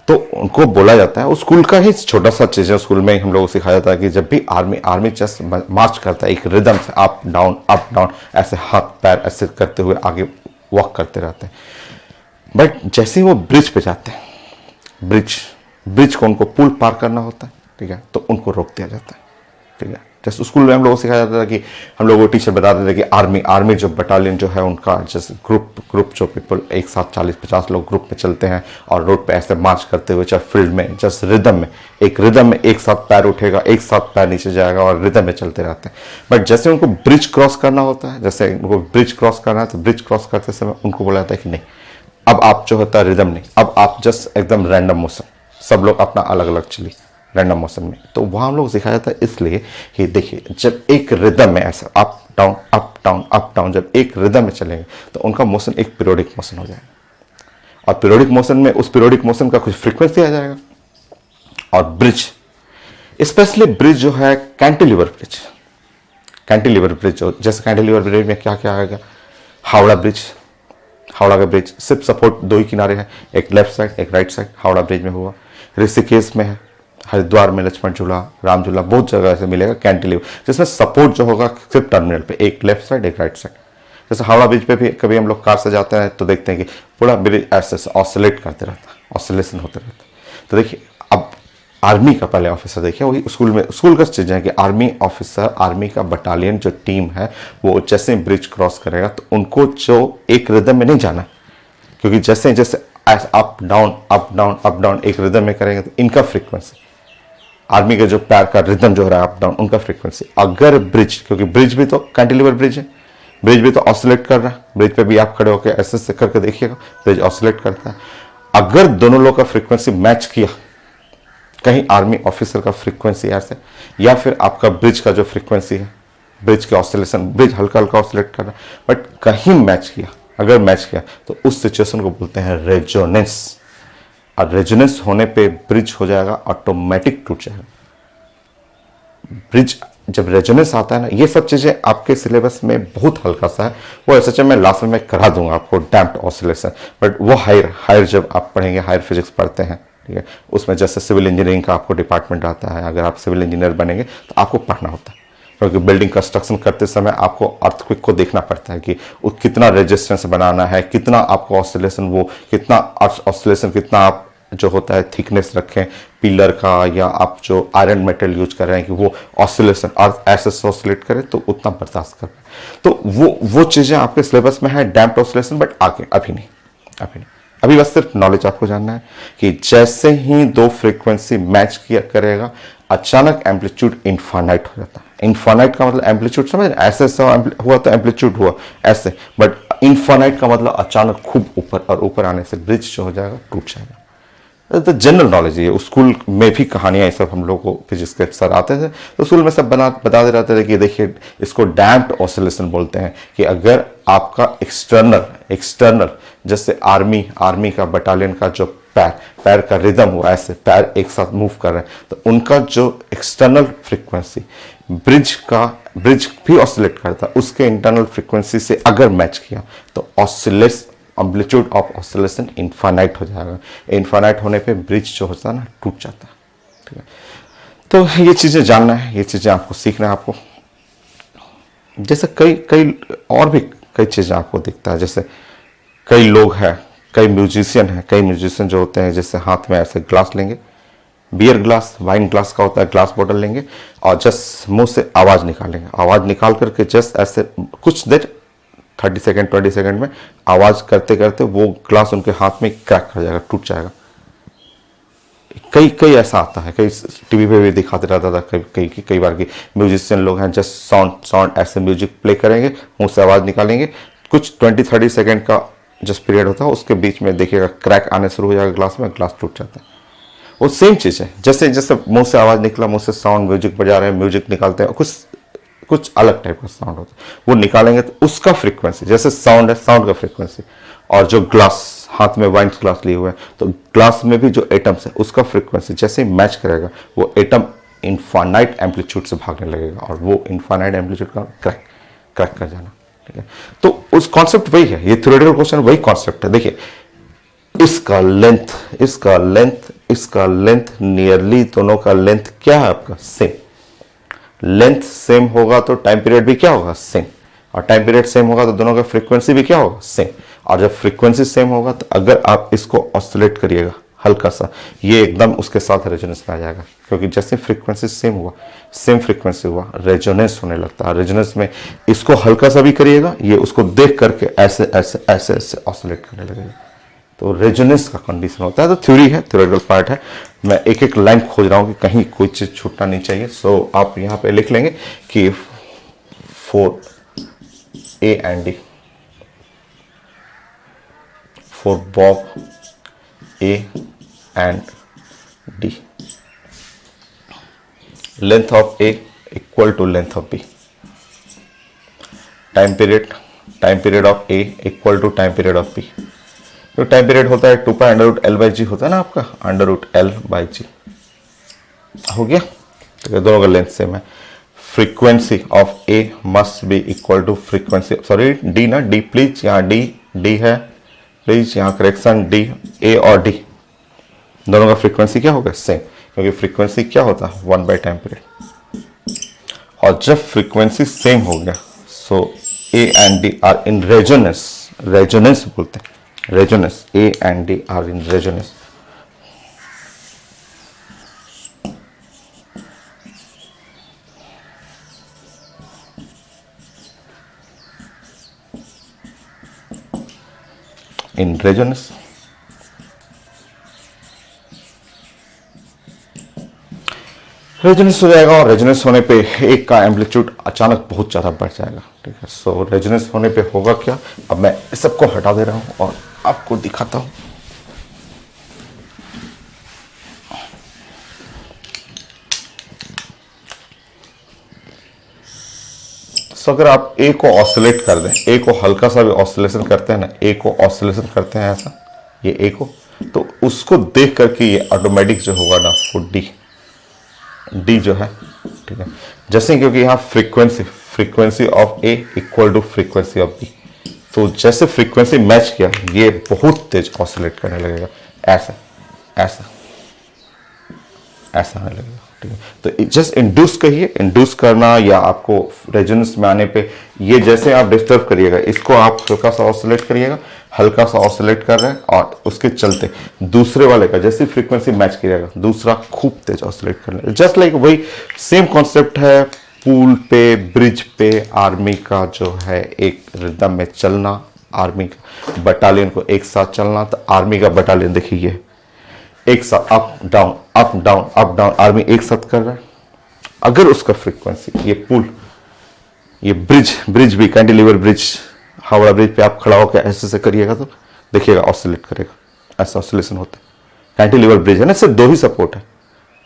तो उनको बोला जाता है. उस स्कूल का ही छोटा सा चीज है, स्कूल में हम लोगों को सिखाया जाता है कि जब भी आर्मी जस्ट मार्च करता है एक रिदम से, अप डाउन ऐसे हाथ पैर ऐसे करते हुए आगे वॉक करते रहते हैं. बट जैसे ही वो ब्रिज पे जाते हैं, ब्रिज को उनको पुल पार करना होता है, ठीक है, तो उनको रोक दिया जाता है. ठीक है, जैसे स्कूल में हम लोगों को सिखाया जाता था कि हम लोगों को टीचर बताते थे कि आर्मी जो बटालियन जो है उनका जैसे ग्रुप जो पीपल एक साथ 40-50 लोग ग्रुप में चलते हैं और रोड पे ऐसे मार्च करते हुए, चाहे फील्ड में जस्ट रिदम में एक साथ पैर उठेगा, एक साथ पैर नीचे जाएगा और रिदम में चलते रहते हैं. बट जैसे उनको ब्रिज क्रॉस करना होता है, जैसे उनको ब्रिज क्रॉस करना है, तो ब्रिज क्रॉस करते समय उनको बोला जाता है कि नहीं, अब आप जो होता है रिदम नहीं, अब आप जस्ट एकदम रैंडम मोशन, सब लोग अपना अलग अलग चलिए रैंडम मोशन में. तो वहाँ हम लोग सिखाया जाता है इसलिए कि देखिए जब एक रिदम में ऐसा अप डाउन जब एक रिदम में चलेंगे तो उनका मोशन एक पीरियोडिक मोशन हो जाएगा. और पीरियोडिक मोशन में उस पीरियोडिक मोशन का कुछ फ्रीक्वेंसी आ जाएगा. और ब्रिज, स्पेशली ब्रिज जो है कैंटिलीवर ब्रिज जो, जैसे कैंटिलीवर ब्रिज में क्या क्या आएगा, हावड़ा का ब्रिज सिर्फ सपोर्ट 2 ही किनारे हैं, एक लेफ्ट साइड एक राइट साइड, हावड़ा ब्रिज में हुआ. ऋषिकेश में है, हरिद्वार में लक्ष्मण झूला, राम झूला, बहुत जगह ऐसे मिलेगा कैंटिलीवर, जिसमें सपोर्ट जो होगा सिर्फ टर्मिनल पे, एक लेफ्ट साइड एक राइट साइड. जैसे हावड़ा ब्रिज पे भी कभी हम लोग कार से जाते हैं तो देखते हैं कि पूरा ब्रिज ऐसे ऑसिलेट करते रहता है, ऑसिलेशन होते रहता है. तो देखिए अब आर्मी का पहले ऑफिसर देखिए, वही स्कूल का चीज़ है कि आर्मी ऑफिसर, आर्मी का बटालियन जो टीम है वो जैसे ब्रिज क्रॉस करेगा तो उनको जो एक रिदम में नहीं जाना, क्योंकि जैसे अप डाउन एक रिदम में करेंगे तो इनका फ्रीक्वेंसी, आर्मी के जो पैर का रिदम जो हो रहा है अप डाउन, उनका फ्रीक्वेंसी, अगर ब्रिज, क्योंकि ब्रिज भी तो कैंटिलीवर ब्रिज है, ब्रिज भी तो ऑसिलेट कर रहा है, ब्रिज पे भी आप खड़े होकर ऐसे करके देखिएगा ब्रिज ऑसिलेट करता है. अगर दोनों लोग का फ्रीक्वेंसी मैच किया, कहीं आर्मी ऑफिसर का फ्रीक्वेंसी ऐसे या फिर आपका ब्रिज का जो फ्रीक्वेंसी है, ब्रिज के ऑसिलेशन, ब्रिज हल्का ऑसिलेट कर रहा है, बट कहीं मैच किया, अगर मैच किया तो उस सिचुएशन को बोलते हैं रेजोनेंस. और रेजोनेंस होने पे ब्रिज हो जाएगा ऑटोमेटिक टूट जाएगा. ब्रिज जब रेजोनेंस आता है ना, ये सब चीजें आपके सिलेबस में बहुत हल्का सा है, वो ऐसा मैं लास्ट में करा दूंगा आपको डैम्प्ड ऑसिलेशन. बट वो हायर जब आप पढ़ेंगे, हायर फिजिक्स पढ़ते हैं, ठीक है, उसमें जैसे सिविल इंजीनियरिंग का आपको डिपार्टमेंट आता है, अगर आप सिविल इंजीनियर बनेंगे तो आपको पढ़ना होता है. क्योंकि बिल्डिंग कंस्ट्रक्शन करते समय आपको अर्थक्वेक को देखना पड़ता है कि वो कितना रेजिस्टेंस बनाना है, कितना आपको ऑसिलेशन, वो कितना ऑसिलेशन, कितना आप जो होता है थिकनेस रखें पिलर का, या आप जो आयरन मेटल यूज कर रहे हैं कि वो ऑसिलेशन अर्थ ऐसे ऑसिलेट करे तो उतना बर्दाश्त कर पाए। तो वो चीज़ें आपके सिलेबस में है, डैम्प्ड ऑसिलेशन, बट आगे अभी नहीं, अभी नहीं। अभी बस सिर्फ नॉलेज आपको जानना है कि जैसे ही दो फ्रीक्वेंसी मैच किया करेगा अचानक एम्पलीट्यूड इनफाइनाइट हो जाता है। इनफाइनाइट का मतलब एम्पलीट्यूड समझ रहे, ऐसे हुआ तो एम्पलीट्यूड हुआ ऐसे, बट इनफाइनाइट का मतलब अचानक खूब ऊपर, और ऊपर आने से ब्रिज जो हो जाएगा टूट जाएगा। तो जनरल नॉलेज है, स्कूल में भी कहानियां ये सब हम लोग को फिजिक्स के सर आते थे तो स्कूल में सब बताते रहते थे कि देखिए इसको डैम्प्ड ऑसिलेशन बोलते हैं, कि अगर आपका एक्सटर्नल जैसे आर्मी का बटालियन का जो पैर का रिदम हुआ, ऐसे पैर एक साथ मूव कर रहे हैं, तो उनका जो एक्सटर्नल फ्रीक्वेंसी ब्रिज भी ऑसिलेट करता है, उसके इंटरनल फ्रीक्वेंसी से अगर मैच किया तो एम्पलीट्यूड ऑफ ऑसिलेशन इनफाइनाइट हो जाएगा। इनफाइनाइट होने पे ब्रिज जो होता है ना टूट जाता है। ठीक है, तो ये चीज़ें जानना है, ये चीज़ें आपको सीखना है। आपको जैसे कई और भी कई चीज़ें आपको दिखता है, जैसे कई लोग हैं, कई म्यूजिशियन जो होते हैं, जैसे हाथ में ऐसे ग्लास लेंगे, बियर ग्लास, वाइन ग्लास का होता है, ग्लास बॉटल लेंगे और जस्ट मुंह से आवाज़ निकालेंगे। आवाज़ निकाल करके जस्ट ऐसे कुछ देर 30 सेकेंड 20 सेकेंड में आवाज़ करते करते वो ग्लास उनके हाथ में क्रैक कर जाएगा, टूट जाएगा। कई ऐसा आता है, कई टीवी पे भी दिखाते रहता था कई बार की म्यूजिशियन लोग हैं, जस्ट साउंड ऐसे म्यूजिक प्ले करेंगे, मुंह से आवाज़ निकालेंगे, कुछ 20-30 सेकेंड का जस्ट पीरियड होता है, उसके बीच में देखिएगा क्रैक आने शुरू हो जाएगा ग्लास में, ग्लास टूट जाता है। वो सेम चीज़ है, जैसे मुंह से आवाज़ निकला, मुंह से साउंड म्यूजिक बजा रहे हैं, म्यूजिक निकालते हैं, कुछ अलग टाइप का साउंड होता है, वो निकालेंगे तो उसका फ्रीक्वेंसी, जैसे साउंड है, साउंड का फ्रीक्वेंसी, और जो ग्लास हाथ में वाइन ग्लास लिए हुए हैं, तो ग्लास में भी जो एटम्स है उसका फ्रीक्वेंसी जैसे ही मैच करेगा वो एटम इनफाइनाइट एम्पलीट्यूड से भागने लगेगा, और वो इनफाइनाइट एम्पलीट्यूड का क्रैक कर जाना। ठीक है, तो उस कॉन्सेप्ट वही है, ये थ्योरेटिकल क्वेश्चन वही कॉन्सेप्ट है। देखिए इसका लेंथ नियरली, दोनों का लेंथ क्या है आपका सेम, लेंथ सेम होगा तो टाइम पीरियड भी क्या होगा सेम, और टाइम पीरियड सेम होगा तो दोनों का फ्रीक्वेंसी भी क्या होगा सेम। और जब फ्रीक्वेंसी सेम होगा तो अगर आप इसको ऑसिलेट करिएगा हल्का सा, ये एकदम उसके साथ रेजोनेंस में आ जाएगा, क्योंकि जैसे फ्रीक्वेंसी सेम फ्रीक्वेंसी हुआ, रेजोनेंस होने लगता है। रेजोनेंस में इसको हल्का सा भी करिएगा, ये उसको देख करके ऐसे ऐसे ऐसे ऐसे ऑसिलेट करने लगेगा, तो रेजोनेंस का कंडीशन होता है। तो थ्योरी है, थ्योरेटिकल पार्ट है, मैं एक लाइन खोज रहा हूँ कि कहीं कोई चीज़ छूटना नहीं चाहिए। सो आप यहाँ पे लिख लेंगे कि 4A and D, for Bob A and D, length of A equal to length of B, time period of A equal to time period of B। तो टाइम पीरियड होता है 2π√L/G होता है ना आपका, √L/G हो गया। तो दोनों का लेंथ सेम है। Frequency of A must be equal to frequency, sorry D ना, डी प्लीज, यहाँ डी है प्लीज, यहाँ करेक्शन, डी ए और डी दोनों का फ्रीक्वेंसी क्या होगा सेम, क्योंकि फ्रीक्वेंसी क्या होता है 1 टाइम पीरियड। और जब फ्रीक्वेंसी सेम हो गया so A and D are in resonance बोलते हैं, resonance, A and D are in resonance। in resonance, resonance हो जाएगा, और रेजोनेंस होने पे एक का एम्पलीट्यूड अचानक बहुत ज़्यादा बढ़ जाएगा। ठीक है, सो रेजोनेंस होने पे होगा क्या, अब मैं इस सबको हटा दे रहा हूँ और आपको दिखाता हूँ। सो अगर आप ए को ऑसिलेट कर दें, ए को हल्का सा भी ऑसिलेशन करते हैं ना, ए को ऑसिलेशन करते हैं ऐसा, ये ए को, तो उसको देख करके ये ऑटोमेटिक जो होगा ना वो डी जो है, ठीक है, जैसे क्योंकि यहाँ frequency of A equal to frequency of B, तो जैसे फ्रीक्वेंसी मैच किया ये बहुत तेज ऑसिलेट करने लगेगा, ऐसा ऐसा ऐसा होने लगेगा। ठीक है, तो जस्ट इंड्यूस कहिए, इंड्यूस करना या आपको रेजोनेंस में आने पे ये जैसे आप डिस्टर्ब करिएगा, इसको आप हल्का सा ऑसिलेट करिएगा, हल्का सा ऑसिलेट कर रहे हैं और उसके चलते दूसरे वाले का जैसी फ्रीक्वेंसी मैच करिएगा दूसरा खूब तेज ऑसिलेट करने, जस्ट लाइक वही सेम कॉन्सेप्ट है पूल पे, ब्रिज पे आर्मी का जो है एक रिदम में चलना, आर्मी का बटालियन को एक साथ चलना। तो आर्मी का बटालियन देखिए ये एक साथ up down up down up down army एक साथ कर रहा है। अगर उसका फ्रीक्वेंसी ये पुल, ये ब्रिज भी कैंटिलीवर ब्रिज, हावड़ा ब्रिज पे आप खड़ा होकर ऐसे से करिएगा तो देखिएगा ऑसिलेट करेगा, ऐसा ऑसिलेशन होता है। कैंटिलीवर ब्रिज है ना, सिर्फ दो ही सपोर्ट है,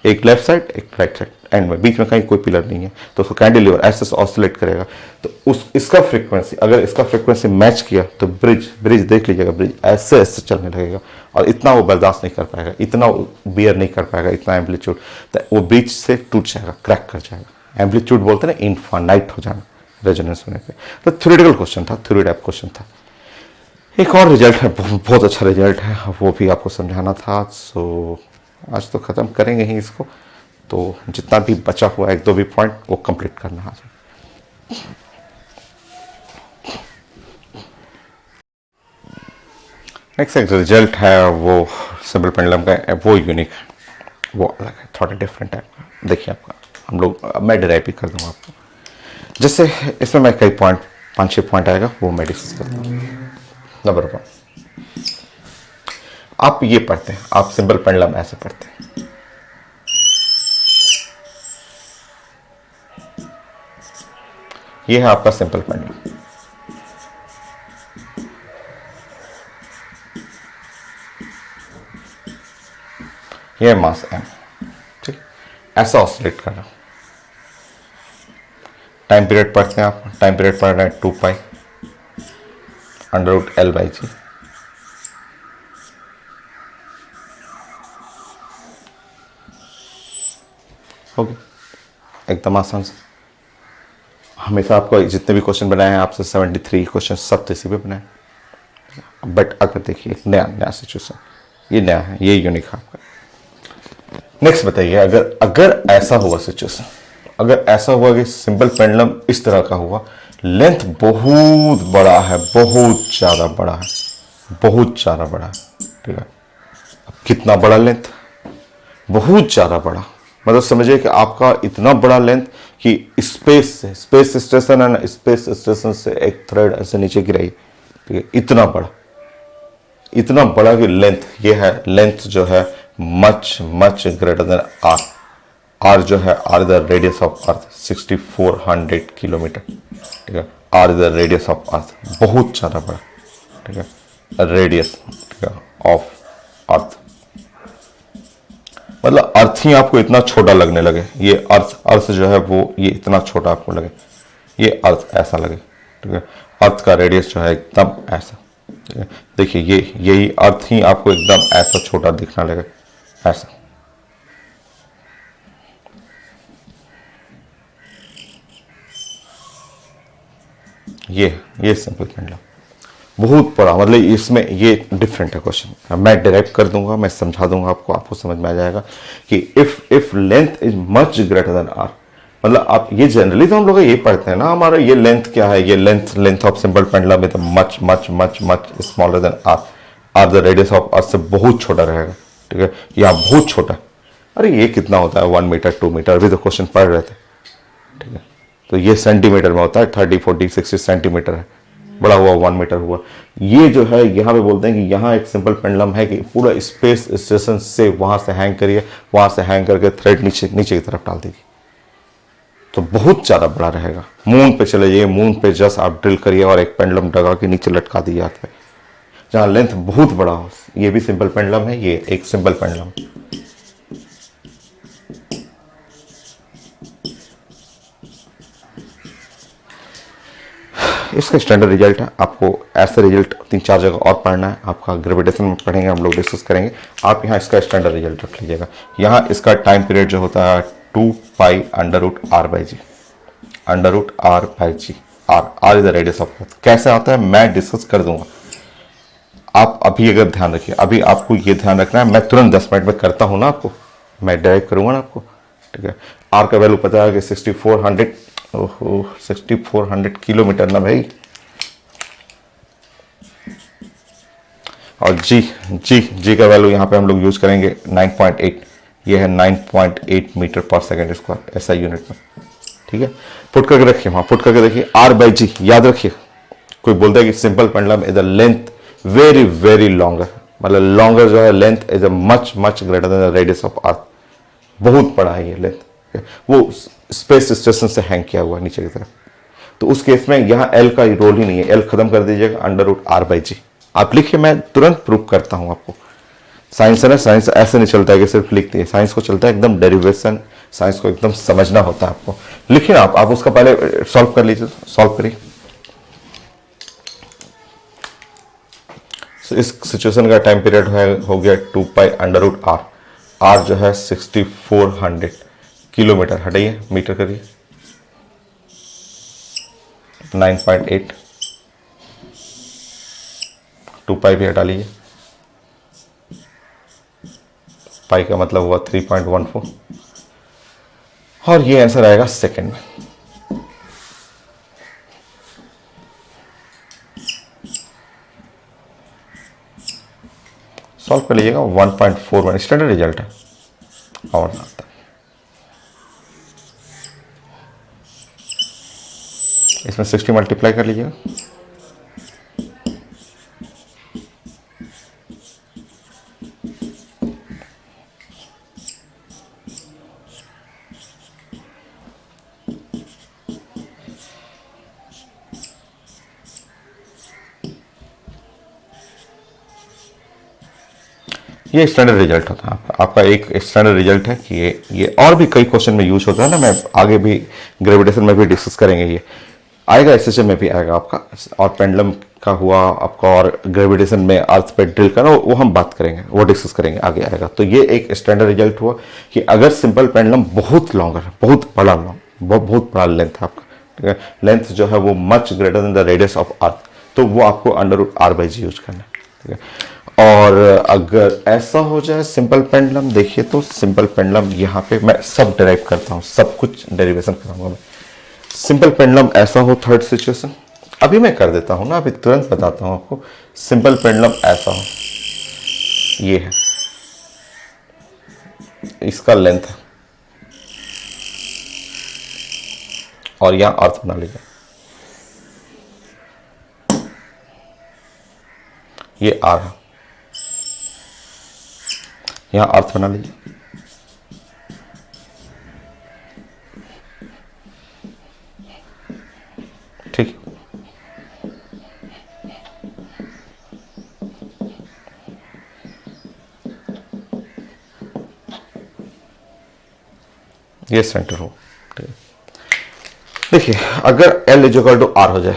एक लेफ्ट साइड एक राइट साइड, एंड में बीच में कहीं कोई पिलर नहीं है, तो उसको कैंटिलीवर ऐसे से ऑसिलेट करेगा। तो इसका फ्रीक्वेंसी, अगर इसका फ्रीक्वेंसी मैच किया तो ब्रिज देख लीजिएगा, ब्रिज ऐसे ऐसे चलने लगेगा और इतना वो बर्दाश्त नहीं कर पाएगा, इतना बियर नहीं कर पाएगा, इतना एम्पलीट्यूड, तो वो ब्रिज से टूट जाएगा, क्रैक कर जाएगा। एम्पलीट्यूड बोलते हैं ना इनफाइनाइट हो जाना रेजोनेंस होने पे। तो थ्योरेटिकल क्वेश्चन था, थ्योरी टाइप क्वेश्चन था। एक और रिजल्ट है, बहुत अच्छा रिजल्ट है, वो भी आपको समझाना था। सो आज तो ख़त्म करेंगे ही इसको, तो जितना भी बचा हुआ एक दो भी पॉइंट वो कंप्लीट करना है। नेक्स्ट एक रिजल्ट है वो सिंपल पेंडुलम का है, वो यूनिक है, वो अलग है, थोड़ा डिफरेंट है। देखिए आपका हम लोग, मैं डिराइव भी कर दूंगा आपको, जैसे इसमें मैं कई पॉइंट 5-6 पॉइंट आएगा वो मैं डिस्कस कर दूंगा। नंबर 1, आप ये पढ़ते हैं, आप सिंपल पेंडुलम ऐसे पढ़ते हैं, ये है आपका सिंपल पेंडुलम, ये मास m, ठीक, ऐसा ऑसिलेट कर रहा हूं। टाइम पीरियड पढ़ते हैं आप, टाइम पीरियड पढ़ रहे हैं 2 पाई √L/g, हो गया एकदम आसान से। हमेशा आपको जितने भी क्वेश्चन बनाए हैं आपसे 73 क्वेश्चन सब तो इसी पे बनाए, बट अगर देखिए एक नया सिचुएशन, ये नया है, ये यूनिक है आपका। नेक्स्ट बताइए, अगर ऐसा हुआ सिचुएशन, अगर ऐसा हुआ कि सिंपल पेंडुलम इस तरह का हुआ, लेंथ बहुत बड़ा है, बहुत ज़्यादा बड़ा है, बहुत ज़्यादा बड़ा है, ठीक है। अब कितना बड़ा लेंथ, बहुत ज़्यादा बड़ा, मतलब समझिए कि आपका इतना बड़ा लेंथ कि स्पेस स्टेशन है ना, स्पेस स्टेशन से एक थ्रेड ऐसे नीचे गिराई, ठीक है, इतना बड़ा कि लेंथ, ये है लेंथ जो है much greater than R. R जो है, R the radius of earth 6400 kilometre, ठीक है, R the radius of earth, बहुत ज़्यादा बड़ा, ठीक है, रेडियस, ठीक है, ऑफ अर्थ, मतलब अर्थ ही आपको इतना छोटा लगने लगे, ये अर्थ जो है वो ये इतना छोटा आपको लगे, ये अर्थ ऐसा लगे, ठीक है, अर्थ का रेडियस जो है एकदम ऐसा, ठीक है, देखिए यही अर्थ ही आपको एकदम ऐसा छोटा दिखना लगे, ऐसा। ये सिंपल पेंडुलम बहुत बड़ा, मतलब इसमें ये डिफरेंट है क्वेश्चन, मैं डिराइव कर दूंगा, मैं समझा दूंगा आपको समझ में आ जाएगा कि if length is much greater than R, मतलब आप ये जनरली तो हम लोग ये पढ़ते हैं ना, हमारा ये लेंथ क्या है, ये length of simple pendulum is much smaller than R, R the radius of earth से बहुत छोटा रहेगा, ठीक है, या बहुत छोटा। अरे ये कितना होता है 1 मीटर 2 मीटर, अभी तो क्वेश्चन पढ़ रहे थे, ठीक है, तो ये सेंटीमीटर में होता है, 30 40 60 सेंटीमीटर है, बड़ा हुआ 1 मीटर हुआ। ये जो है यहाँ पे बोलते हैं कि यहाँ एक सिंपल पेंडुलम है कि पूरा स्पेस स्टेशन से वहां से हैंग करिए, वहां से हैंग करके थ्रेड नीचे की तरफ डाल दीजिए, तो बहुत ज़्यादा बड़ा रहेगा। मून पे चले जाइए, मून पे जस्ट आप ड्रिल करिए और एक पेंडुलम डगा के नीचे लटका दीजिए हाथ पे, जहाँ लेंथ बहुत बड़ा हो। ये भी सिंपल पेंडुलम है, ये एक सिंपल पेंडुलम। इसका स्टैंडर्ड रिजल्ट है, आपको ऐसा रिजल्ट 3-4 जगह और पढ़ना है, आपका ग्रेविटेशन में पढ़ेंगे, हम लोग डिस्कस करेंगे। आप यहाँ इसका स्टैंडर्ड रिजल्ट रख लीजिएगा। यहाँ इसका टाइम पीरियड जो होता है 2 पाई √r/g, √r/g, r is the radius of अर्थ। कैसे आता है मैं डिस्कस कर दूंगा, आप अभी अगर ध्यान रखिए, अभी आपको ये ध्यान रखना है, मैं तुरंत 10 मिनट में करता हूँ ना, आपको मैं डायरेक्ट करूँगा ना आपको, ठीक है। आर का वैल्यू पता है कि 6400, ओहो 6400 किलोमीटर ना भाई। और जी का वैल्यू यहाँ पे हम लोग यूज करेंगे 9.8, ये है 9.8 मीटर पर सेकेंड स्क्वायर ऐसा यूनिट में, ठीक है। पुट करके रखिए वहां, पुट करके देखिए आर बाई जी, याद रखिए। कोई बोलता है कि simple pendulum is a length very very longer, मतलब लॉन्गर जो है length is a much much greater than the radius of earth, बहुत बड़ा है ये लेंथ, वो स्पेस स्टेशन से हैंग किया हुआ है नीचे की तरफ। तो उस केस में यहाँ एल का रोल ही नहीं है, एल खत्म कर दीजिएगा, अंडर रूट आर बाई जी। आप लिखिए, मैं तुरंत प्रूव करता हूं आपको। साइंस है ना, साइंस ऐसे नहीं चलता है कि सिर्फ लिखती है, साइंस को चलता है एकदम डेरिवेशन, साइंस को एकदम समझना होता है आपको। लिखिए ना आप उसका पहले सॉल्व कर लीजिए, सॉल्व करिए। So, इस सिचुएशन का टाइम पीरियड हो गया 2 pi under root R, R जो है 6400 किलोमीटर, हटाइए मीटर करिए 9.8, 2 पाई भी हटा लीजिए, पाई का मतलब हुआ 3.14, और ये आंसर आएगा सेकेंड में। सॉल्व कर लीजिएगा, 1.41 स्टैंडर्ड रिजल्ट है। और इसमें 60 मल्टीप्लाई कर लीजिएगा, ये स्टैंडर्ड रिजल्ट होता है आपका एक स्टैंडर्ड रिजल्ट है कि ये और भी कई क्वेश्चन में यूज होता है ना, मैं आगे भी ग्रेविटेशन में भी डिस्कस करेंगे, ये आएगा एसएसएम में भी आएगा आपका, और पेंडुलम का हुआ आपका, और ग्रेविटेशन में अर्थ पे ड्रिल करना वो हम बात करेंगे, वो डिस्कस करेंगे आगे आएगा। तो ये एक स्टैंडर्ड रिजल्ट हुआ कि अगर सिंपल पेंडुलम बहुत लॉन्गर है, बहुत बड़ा बहुत बड़ा लेंथ है आपका, ठीक है, लेंथ जो है वो much greater than the radius of earth, तो वो आपको under root R by G use करना है, ठीक है। और अगर ऐसा हो जाए सिंपल पेंडुलम, देखिए तो सिंपल पेंडुलम यहाँ पे मैं सब डेराइव करता हूँ, सब कुछ डेरिवेशन कराऊंगा मैं। सिंपल पेंडुलम ऐसा हो, थर्ड सिचुएशन अभी मैं कर देता हूँ ना, अभी तुरंत बताता हूँ आपको। सिंपल पेंडुलम ऐसा हो, ये है इसका लेंथ है, और यहां अर्थ बना लीजिए, ये आर है, यहां अर्थ बना लीजिए, ठीक। ये सेंटर हो, ठीक है। देखिए अगर L इजिकल टू आर हो जाए,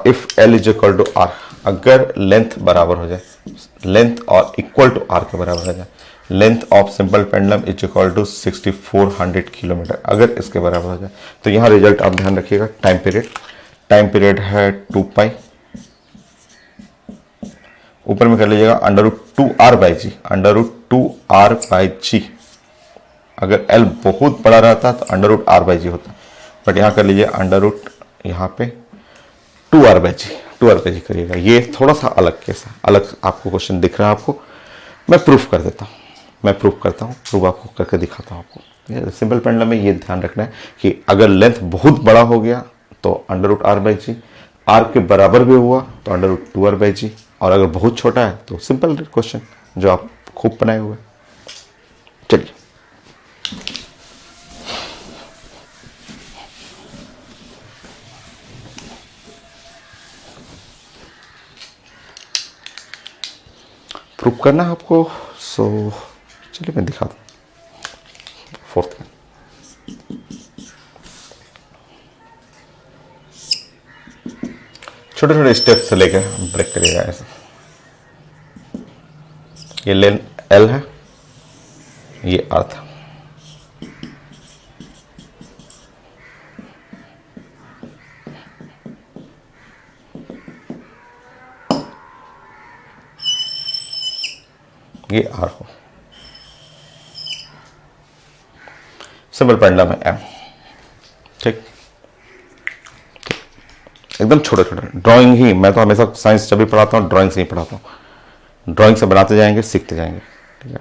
if L is equal to R, अगर लेंथ बराबर हो जाए, लेंथ और इक्वल टू आर के बराबर हो जाए, length of simple pendulum is equal to 6400 kilometre, अगर इसके बराबर हो जाए, तो यहाँ रिजल्ट आप ध्यान रखिएगा। टाइम पीरियड है 2 पाई, ऊपर में कर लीजिएगा under root 2 R by G, under root 2 R by G. अगर L बहुत बड़ा रहता तो under root R by G होता, बट यहाँ कर लीजिए अंडर रूट, यहाँ पे 2 R by G, 2 R by G करिएगा। ये थोड़ा सा अलग केस है, अलग आपको क्वेश्चन दिख रहा है आपको, मैं प्रूफ कर देता हूँ, मैं प्रूफ करता हूँ, प्रूफ आपको करके दिखाता हूँ आपको। सिंपल पेंडुलम में ये ध्यान रखना है कि अगर लेंथ बहुत बड़ा हो गया तो under root R by G, R के बराबर भी हुआ तो under root 2 R by G, और अगर बहुत छोटा है तो सिंपल क्वेश्चन जो आप खूब बनाए हुए। चलिए प्रूफ करना है आपको, सो चलिए मैं दिखाता हूँ। फोर्थ में छोटे छोटे स्टेप से लेकर ब्रेक करिएगा ऐसा। ये लेन एल है, ये अर्थ है, ये आर हो। सिंपल पेंडुलम है एम। ठीक, एकदम छोटे छोटे ड्राइंग ही, मैं तो हमेशा साइंस जब भी पढ़ाता हूँ ड्राइंग से ही पढ़ाता हूँ, ड्राइंग से बनाते जाएंगे, सीखते जाएंगे। ठीक है,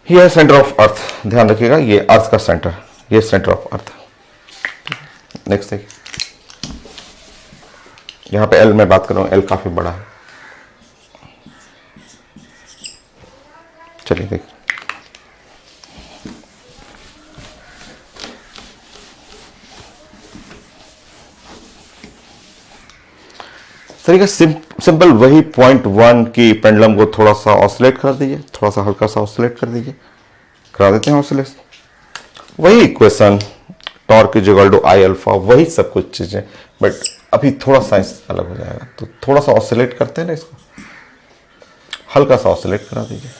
ये है सेंटर ऑफ अर्थ, ध्यान रखिएगा, ये अर्थ का सेंटर, ये सेंटर ऑफ अर्थ। नेक्स्ट देखिए, यहां पे एल मैं बात कर रहा हूं, एल काफी बड़ा है। चलिए देखिए, तरीका सिंपल वही पॉइंट 1 की पेंडुलम को थोड़ा सा ऑसिलेट कर दीजिए, थोड़ा सा हल्का सा ऑसिलेट कर दीजिए, करा देते हैं ऑसिलेट। वही equation, torque is equal to I alpha, वही सब कुछ चीजें, बट अभी थोड़ा साइंस अलग हो जाएगा। तो थोड़ा सा ऑसिलेट करते हैं ना इसको, हल्का सा ऑसिलेट करा दीजिए,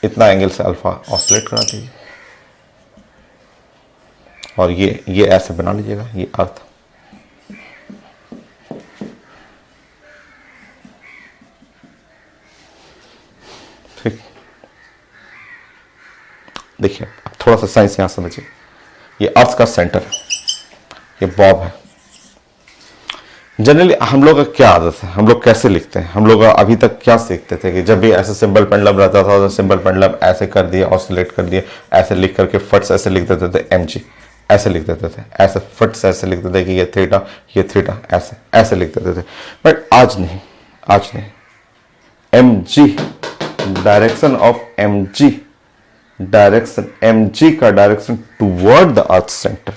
इतना एंगल से अल्फा ऑसिलेट करा दीजिए, और ये ऐसे बना लीजिएगा, ये अर्थ। ठीक, देखिए अब थोड़ा सा साइंस यहां समझिए, ये अर्थ का सेंटर है, ये बॉब है। जनरली हम लोग का क्या आदत है, हम लोग कैसे लिखते हैं, हम लोग अभी तक क्या सीखते थे कि जब भी ऐसे सिंपल पेंडुलम रहता था तो सिंपल पेंडुलम ऐसे कर दिया, ऑसिलेट कर दिया, ऐसे लिख करके फट से ऐसे लिख देते थे एम जी, ऐसे लिख देते थे, ऐसे फट से ऐसे लिख देते थे कि ये थीटा, ऐसे ऐसे लिख देते थे। बट आज नहीं, आज नहीं, M G, direction of M G, direction M G का direction toward the earth centre.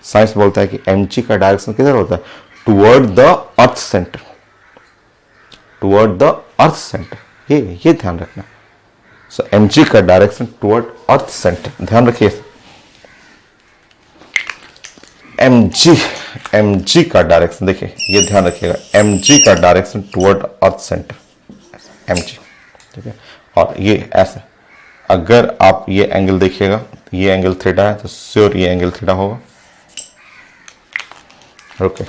Science बोलता है कि एम जी का डायरेक्शन किधर होता है, toward the earth centre, toward the earth centre, ये ध्यान रखना। सो एम जी का डायरेक्शन टुवर्ड अर्थ सेंटर, ध्यान रखिए। एम जी का डायरेक्शन देखिए, ये ध्यान रखिएगा, एम जी का direction toward earth centre, M G. ठीक है, और ये ऐसे, अगर आप ये एंगल देखिएगा, ये एंगल थीटा है तो श्योर ये एंगल थीटा होगा। ओके,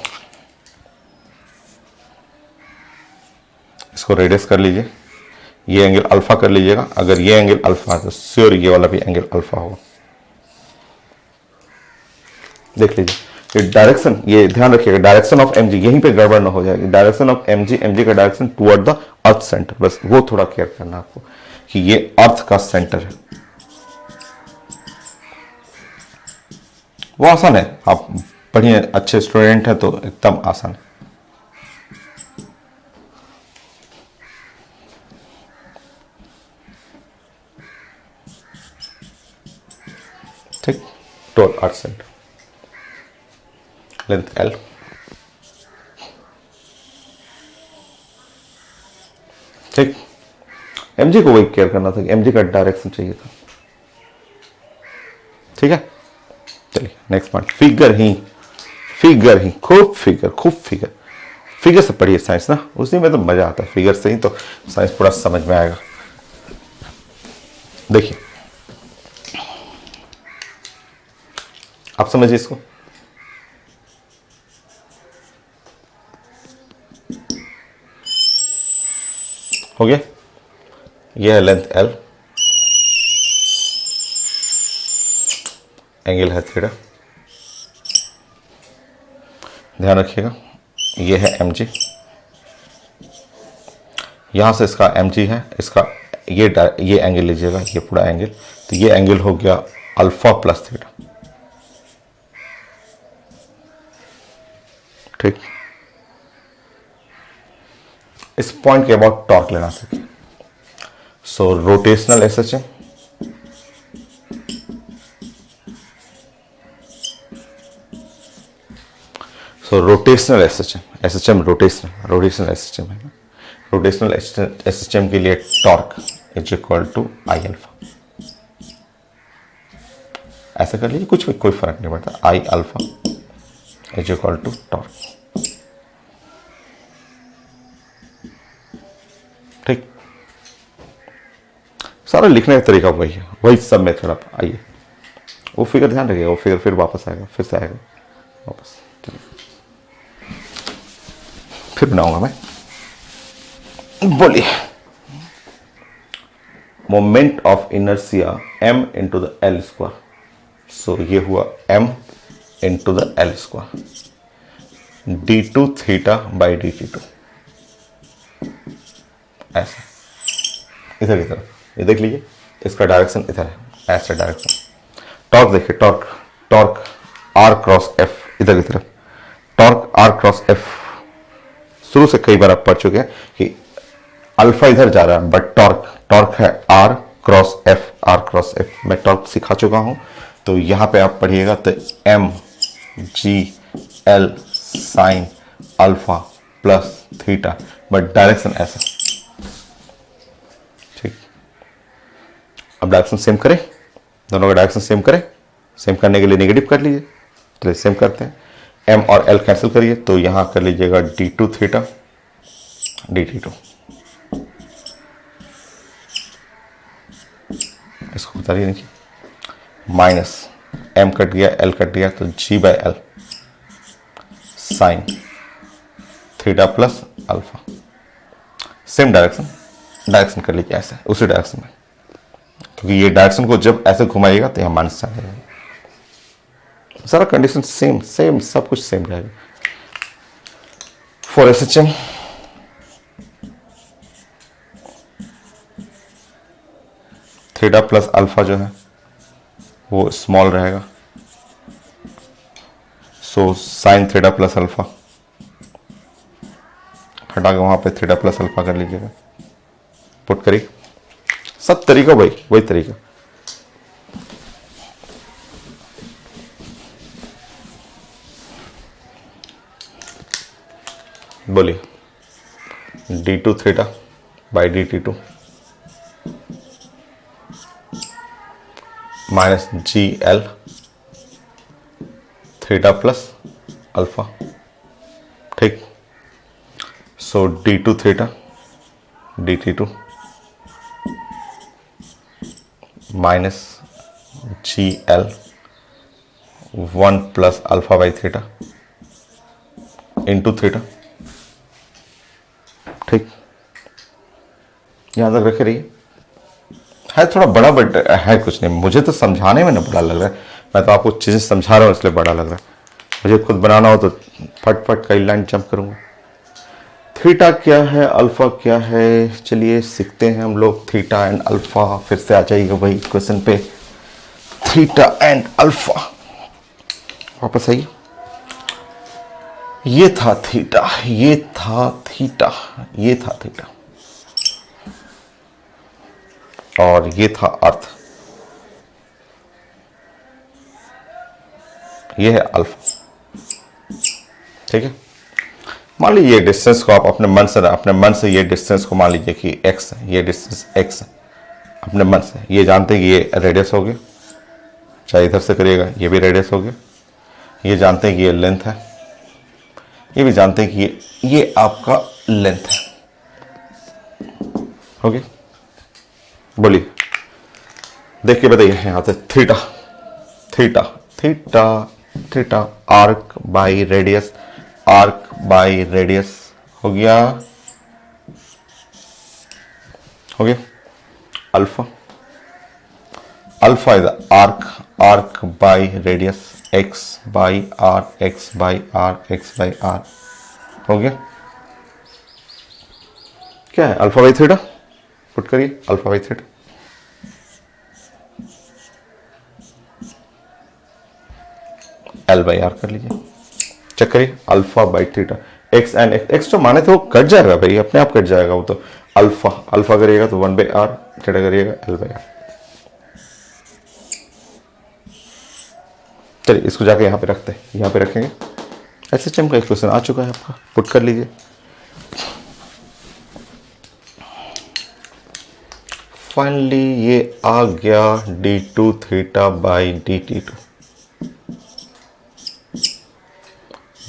इसको रेडियस कर लीजिए, ये एंगल अल्फा कर लीजिएगा, अगर ये एंगल अल्फा है तो श्योर ये वाला भी एंगल अल्फा होगा। देख लीजिए, ये डायरेक्शन, ये ध्यान रखिएगा, डायरेक्शन ऑफ एम जी, यहीं पे गड़बड़ ना हो जाएगी, डायरेक्शन ऑफ एम जी का direction toward the earth centre, बस वो थोड़ा केयर करना आपको कि ये अर्थ का सेंटर है। वो आसान है, आप पढ़िए, अच्छे स्टूडेंट हैं तो एकदम आसान है। ठीक, टोटल अर्थ सेंटर, लेंथ एल, ठीक। एमजी को वही केयर करना था, एमजी का डायरेक्शन चाहिए था। ठीक है, चलिए नेक्स्ट पॉइंट, फिगर ही, खूब फिगर से पढ़िए साइंस ना, उसी में तो मजा आता है, फिगर से ही तो साइंस पूरा समझ में आएगा। देखिए, आप समझिए इसको, हो गया, यह है लेंथ एल, एंगल है थीटा, ध्यान रखिएगा, यह है एम जी, यहां से इसका एम जी है, इसका ये एंगल लीजिएगा, ये पूरा एंगल, तो ये एंगल हो गया अल्फा प्लस थीटा। ठीक, इस पॉइंट के अबाउट टॉर्क लेना सीखिए। So rotational SHM, rotational SHM rotational SHM है, रोटेशनल एसएचएम के लिए torque is equal to I alpha, ऐसा कर लीजिए, कुछ भी कोई फर्क नहीं पड़ता, I alpha is equal to torque. ठीक, सारा लिखने का तरीका वही है, वही सब में थोड़ा आइए, वो फिगर ध्यान रखिएगा, वो फिगर फिर वापस आएगा, फिर से आएगा वापस, फिर बनाऊंगा मैं। बोलिए, moment of inertia m into the L square. So ये हुआ m into the L square d2 theta by dt2. ऐसा इधर की तरफ ये देख लीजिए, इसका डायरेक्शन इधर है, ऐसा डायरेक्शन. टॉर्क देखिए, torque torque r cross f इधर की तरफ, टॉर्क r क्रॉस f. शुरू से कई बार आप पढ़ चुके हैं कि अल्फा इधर जा रहा है, बट टॉर्क टॉर्क है r cross f, r cross f. मैं टॉर्क सिखा चुका हूं, तो यहां पे आप पढ़िएगा तो m g l sine alpha plus theta, but direction ऐसा. ठीक, अब डायरेक्शन सेम करें, दोनों का डायरेक्शन सेम करें. सेम करने के लिए नेगेटिव कर लीजिए, चलिए सेम करते हैं. m और l कैंसिल करिए, तो यहां कर लीजिएगा d2 थीटा dt2. इसको बताइए देखिए, माइनस m कट गया, l कट गया, तो g by L sine theta plus alpha. Same direction कर लीजिए ऐसे, उसी डायरेक्शन में, क्योंकि ये डायरेक्शन को जब ऐसे घुमाइएगा तो यहाँ माइनस आ जाएगा. सारा कंडीशन सेम सेम, सब कुछ सेम रहेगा. For SHM theta plus alpha जो है वो स्मॉल रहेगा. So sine theta plus alpha हटा के वहां पे थीटा प्लस अल्फा कर लीजिएगा. पुट करिए, सब तरीका वही तरीका. बोलिए, d2 theta by dt2 minus G L theta plus alpha. ठीक, सो d2 theta dt2 minus G L 1 plus alpha by theta into theta. ठीक, यहां तक रखे रहिए. है थोड़ा बड़ा, बट है कुछ नहीं. मुझे तो समझाने में ना बड़ा लग रहा है, मैं तो आपको चीजें समझा रहा हूं इसलिए बड़ा लग रहा है. मुझे खुद बनाना हो तो फट फट कई लाइन जंप करूंगा. थीटा क्या है, अल्फा क्या है, चलिए सीखते हैं हम लोग. थीटा एंड अल्फा, फिर से आ जाइएगा वही क्वेश्चन पे. थीटा एंड अल्फा, वापस आइए. ये था थीटा, ये था थीटा, ये था थीटा, और ये था अर्थ, ये है अल्फा. ठीक है, मान लीजिए डिस्टेंस को आप अपने मन से ये डिस्टेंस को मान लीजिए कि x है, ये डिस्टेंस x है. अपने मन से ये जानते हैं कि ये रेडियस हो गया, चाहे इधर से करिएगा ये भी रेडियस हो गया. ये जानते हैं कि ये लेंथ है, ये भी जानते हैं कि ये आपका लेंथ है. ओके, बोलिए, देख के बताइए. यहां से theta theta theta theta arc by radius, arc by radius हो गया, हो गया. Alpha, alpha is arc, arc by radius, X by R, X by R, X by R. हो गया. क्या है अल्फा बाई थीटा, पुट करिए alpha by theta. L by R कर लीजिए, चेक करिए. Alpha by theta, X and X जो माने थे वो कट जाएगा भाई, अपने आप कट जाएगा वो. तो अल्फा अल्फा करिएगा तो 1 बाई आर, थीटा करिएगा एल बाई आर. चलिए इसको जाके यहाँ पे रखते हैं, यहाँ पे रखेंगे. SHM का एक क्वेश्चन आ चुका है आपका, पुट कर लीजिए. फाइनली ये आ गया d2 theta by dt2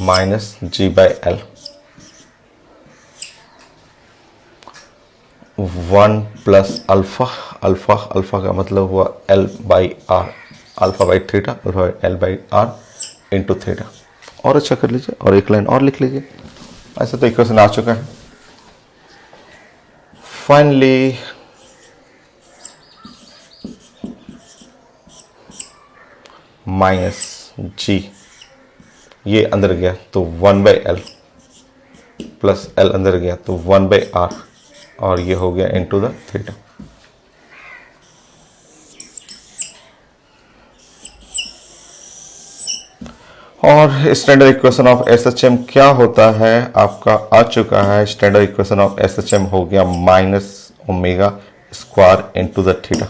minus G by L 1 plus alpha, alpha alpha का मतलब हुआ L by R, alpha by theta, alpha by L by R into theta. और अच्छा कर लीजिए, और एक लाइन और लिख लीजिए. ऐसा तो इक्वेशन आ चुका है. फाइनली माइनस जी, ये अंदर गया तो 1/L प्लस L अंदर गया तो 1/R, और ये हो गया इनटू द थीटा। और स्टैंडर्ड इक्वेशन ऑफ SHM क्या होता है आपका आ चुका है। स्टैंडर्ड इक्वेशन ऑफ SHM हो गया minus omega square into the theta.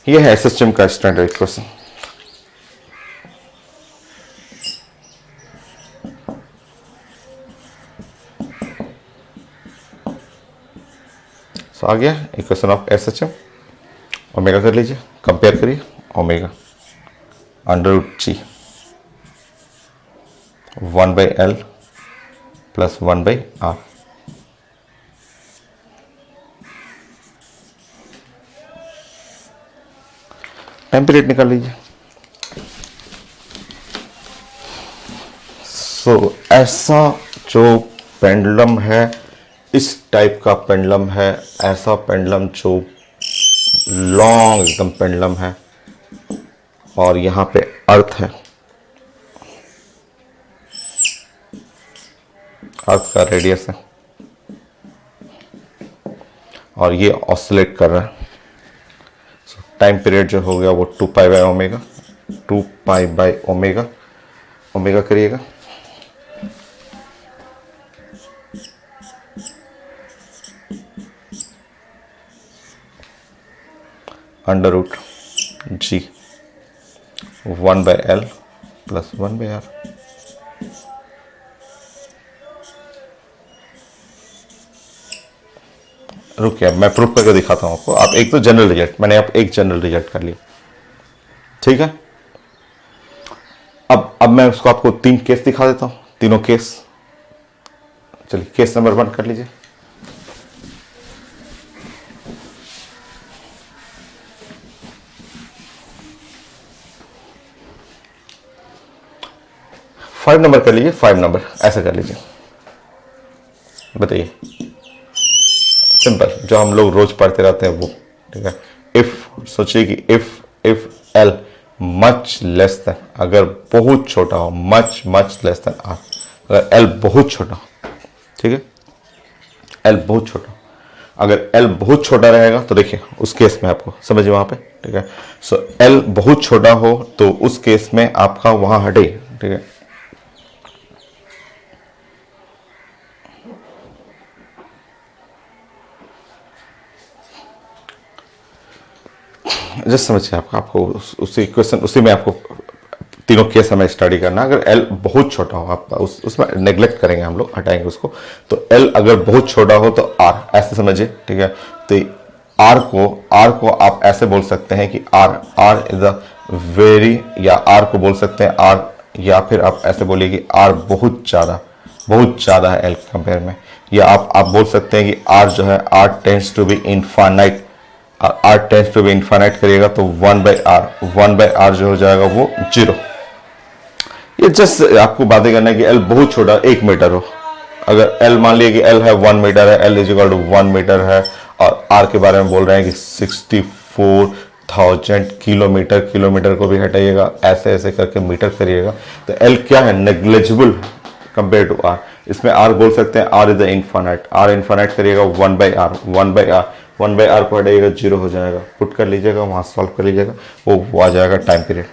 यह है SHM का स्टैंडर्ड इक्वेशन। आ गया इक्वेशन ऑफ SHM। ओमेगा कर लीजिए, कंपेयर करिए। ओमेगा अंडर रूट जी 1/L plus 1/R। Time period निकाल लीजिए। सो ऐसा जो पेंडुलम है, इस टाइप का पेंडुलम है, ऐसा पेंडुलम जो लॉन्ग एकदम पेंडुलम है, और यहां पे अर्थ है, अर्थ का रेडियस है, और ये ऑसिलेट कर रहा है। टाइम पीरियड जो हो गया वो 2π/ओमेगा, 2π/ओमेगा। ओमेगा करिएगा, अंडर रूट जी 1/L प्लस 1/R। रुकिए, मैं प्रूफ करके दिखाता हूं आपको। आप एक तो जनरल रिजल्ट, मैंने आप एक जनरल रिजल्ट कर लिया, ठीक है। अब मैं उसको आपको 3 केस दिखा देता हूं, तीनों केस। चलिए केस नंबर 1 कर लीजिए। फाइव नंबर कर लीजिए, 5 नंबर ऐसा कर लीजिए। बताइए, सिंपल जो हम लोग रोज पढ़ते रहते हैं वो, ठीक है। इफ सोचिए कि if L much less than, अगर बहुत छोटा हो, मच लेस देन R, अगर L बहुत छोटा हो, ठीक है, L बहुत छोटा, अगर L बहुत छोटा रहेगा तो देखिए उस केस में आपको समझिए वहां पे, ठीक है। सो L बहुत छोटा हो तो उस केस में आपका वहां हटे, ठीक है। जस्ट समझिए, आपको उसी क्वेश्चन, उसी में आपको तीनों केस हमें स्टडी करना। अगर L बहुत छोटा हो, आप उसमें नेग्लेक्ट करेंगे, हम लोग हटाएंगे उसको। तो L अगर बहुत छोटा हो तो R ऐसे समझिए, ठीक है। तो R को आप ऐसे बोल सकते हैं कि R इज अ वेरी, या R को बोल सकते हैं R, या फिर आप ऐसे बोलिए कि R बहुत ज़्यादा है L के कंपेयर में। या आप बोल सकते हैं कि R जो है, R tends to be infinite, R tends to be infinite करिएगा तो 1/R जो हो जाएगा वो 0। ये जस्ट आपको बातें करना है कि L बहुत छोटा 1 मीटर हो। अगर L मान लिया कि L है 1 मीटर है, L is equal to 1 metre है, और R के बारे में बोल रहे हैं कि 64,000 किलोमीटर को भी हटाइएगा, ऐसे ऐसे करके मीटर करिएगा, तो L क्या है, नेग्लिजिबल कंपेयर टू R। इसमें R बोल सकते हैं R is the infinite, R infinite करिएगा 1/R को हटाइएगा 0 हो जाएगा। पुट कर लीजिएगा, वहां सॉल्व कर लीजिएगा, वो आ जाएगा टाइम पीरियड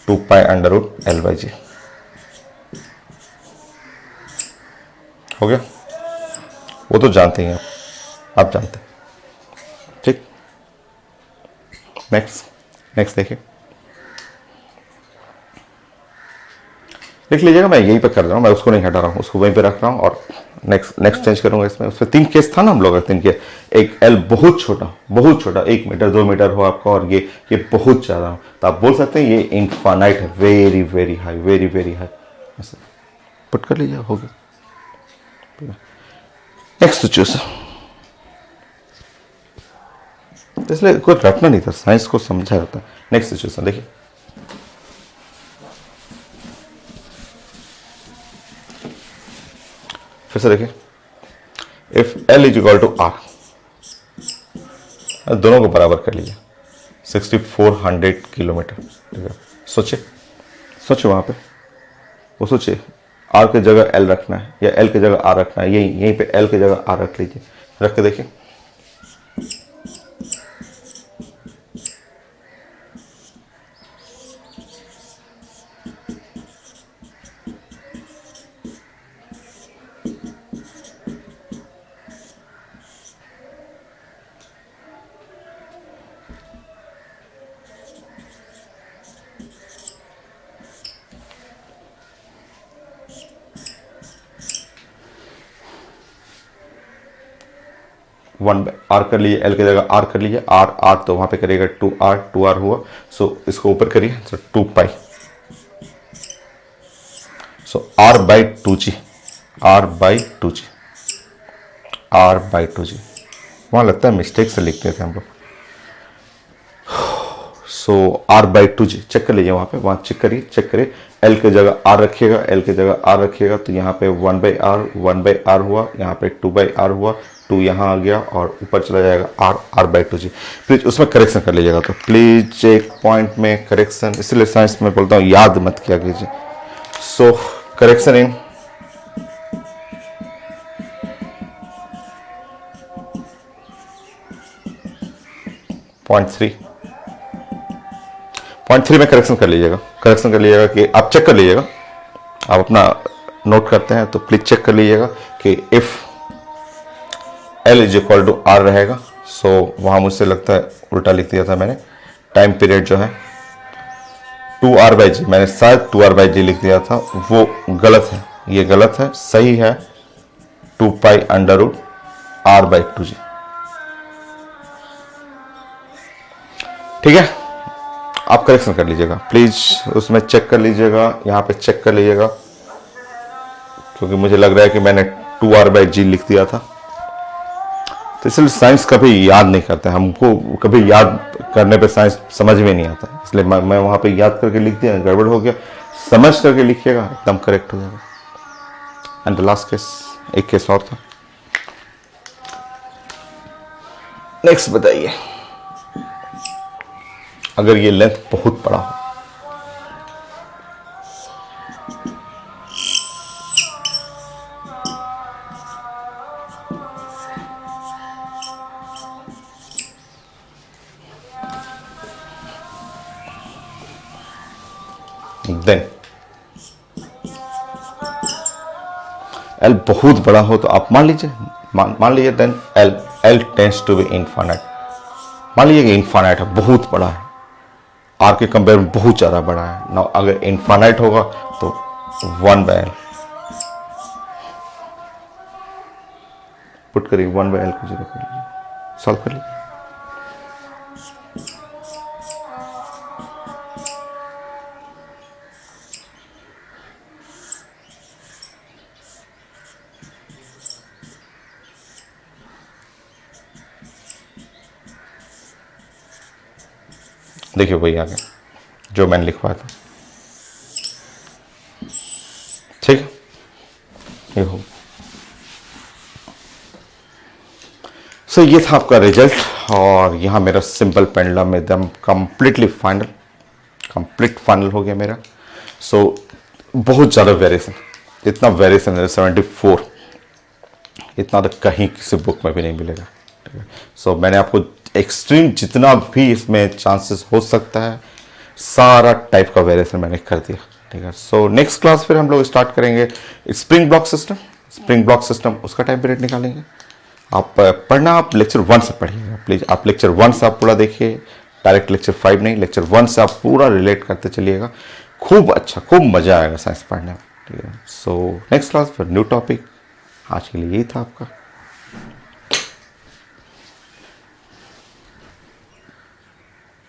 2π/L/G। हो गया, वो तो जानते हैं आप जानते हैं, ठीक। नेक्स्ट देखिए, लिख लीजिएगा। मैं यहीं पे कर रहा हूँ, मैं उसको नहीं हटा रहा हूँ, उसको वहीं पे रख रहा हूँ, और नेक्स्ट चेंज करूंगा इसमें। उसमें 3 केस था ना हम लोग, 3 केस। एक L बहुत छोटा 1 मीटर 2 मीटर हो आपका, और ये बहुत ज़्यादा हो, तो आप बोल सकते हैं ये इनफाइनाइट है, वेरी हाई। ऐसे पुट कर लीजिए, हो गया। नेक्स्ट सिचुएशन, इसलिए कोई रटना नहीं था, साइंस को समझा जाता है। नेक्स्ट सिचुएशन देखिए, फिर से देखिए, if L is equal to R, दोनों को बराबर कर लीजिए, 6400 किलोमीटर। ठीक है, सोचिए सोचिए वहाँ पे, वो सोचिए आर की जगह एल रखना है या एल की जगह आर रखना है, यहीं पे एल की जगह आर रख लीजिए, रख के देखिए। वन आर कर लीजिए, एल की जगह आर कर लीजिए, आर आर तो वहां पे करेगा 2r हुआ, सो इसको ऊपर करिए, सो 2 पाई, सो r/2g, r/2g, r/2g। वहां लगता है मिस्टेक से लिखते थे हम लोग, सो r/2g चेक कर लीजिए, वहां चेक करिए, एल की जगह आर रखिएगा, एल की जगह आर रखिएगा, तो यहाँ पे 1/r हुआ, यहाँ पे 2/r हुआ, 2 यहाँ आ गया और ऊपर चला जाएगा r/2g। प्लीज उसमें करेक्शन कर लीजिएगा, तो प्लीज एक पॉइंट में करेक्शन, इसलिए साइंस में बोलता हूँ याद मत किया कीजिए। सो करेक्शन इन पॉइंट थ्री में करेक्शन कर लीजिएगा कि आप चेक कर लीजिएगा, आप अपना नोट करते हैं तो प्लीज चेक कर लीजिएगा कि if L is equal to R रहेगा, सो वहां मुझसे लगता है उल्टा लिख दिया था मैंने, टाइम पीरियड जो है 2r/g, मैंने शायद 2r/g लिख दिया था, वो गलत है, ये गलत है, सही है 2 पाई अंडर रूट r/2g। ठीक है, आप करेक्शन कर लीजिएगा, प्लीज उसमें चेक कर लीजिएगा, यहाँ पे चेक कर लीजिएगा, क्योंकि मुझे लग रहा है कि मैंने 2r/g लिख दिया था, तो इसलिए साइंस कभी याद नहीं करते, हमको कभी याद करने पे साइंस समझ में नहीं आता, इसलिए मैं वहां पे याद करके लिख दिया, गड़बड़ हो गया, समझ करके लिखिएगा, एकदम करेक्ट हो जाएगा। एंड द लास्ट केस, एक केस और था, नेक्स्ट बताइए, अगर ये लेंथ बहुत बड़ा हो, देन एल बहुत बड़ा हो तो आप मान लीजिए then L tends to be infinite, मान लीजिए कि इनफाइनाइट है, बहुत बड़ा है, आर के कंपेयर में बहुत ज़्यादा बड़ा है ना, अगर इनफाइनाइट होगा तो 1/l पुट करिए, 1/l को 0 कर लीजिए, सॉल्व कर लीजिए। देखिए वही आ गया जो मैंने लिखवाया था, ठीक है, ये हो। सो ये था आपका रिजल्ट, और यहाँ मेरा सिंपल पेंडुलम एकदम कंप्लीट फाइनल हो गया मेरा। सो बहुत ज़्यादा वेरिएशन, इतना वेरिएशन है 74, इतना तो कहीं किसी बुक में भी नहीं मिलेगा। ठीक है, सो मैंने आपको एक्सट्रीम जितना भी इसमें चांसेस हो सकता है सारा टाइप का वेरिएशन मैंने कर दिया। ठीक है, सो नेक्स्ट क्लास फिर हम लोग स्टार्ट करेंगे स्प्रिंग ब्लॉक सिस्टम, उसका टाइम पीरियड निकालेंगे। आप पढ़ना, आप लेक्चर 1 से पढ़िएगा प्लीज, आप लेक्चर 1 से आप पूरा देखिए, डायरेक्ट लेक्चर 5 नहीं, लेक्चर 1 से आप पूरा रिलेट करते चलिएगा, खूब अच्छा, खूब मजा आएगा साइंस पढ़ने में। ठीक है, सो नेक्स्ट क्लास फिर न्यू टॉपिक, आज के लिए यही था आपका।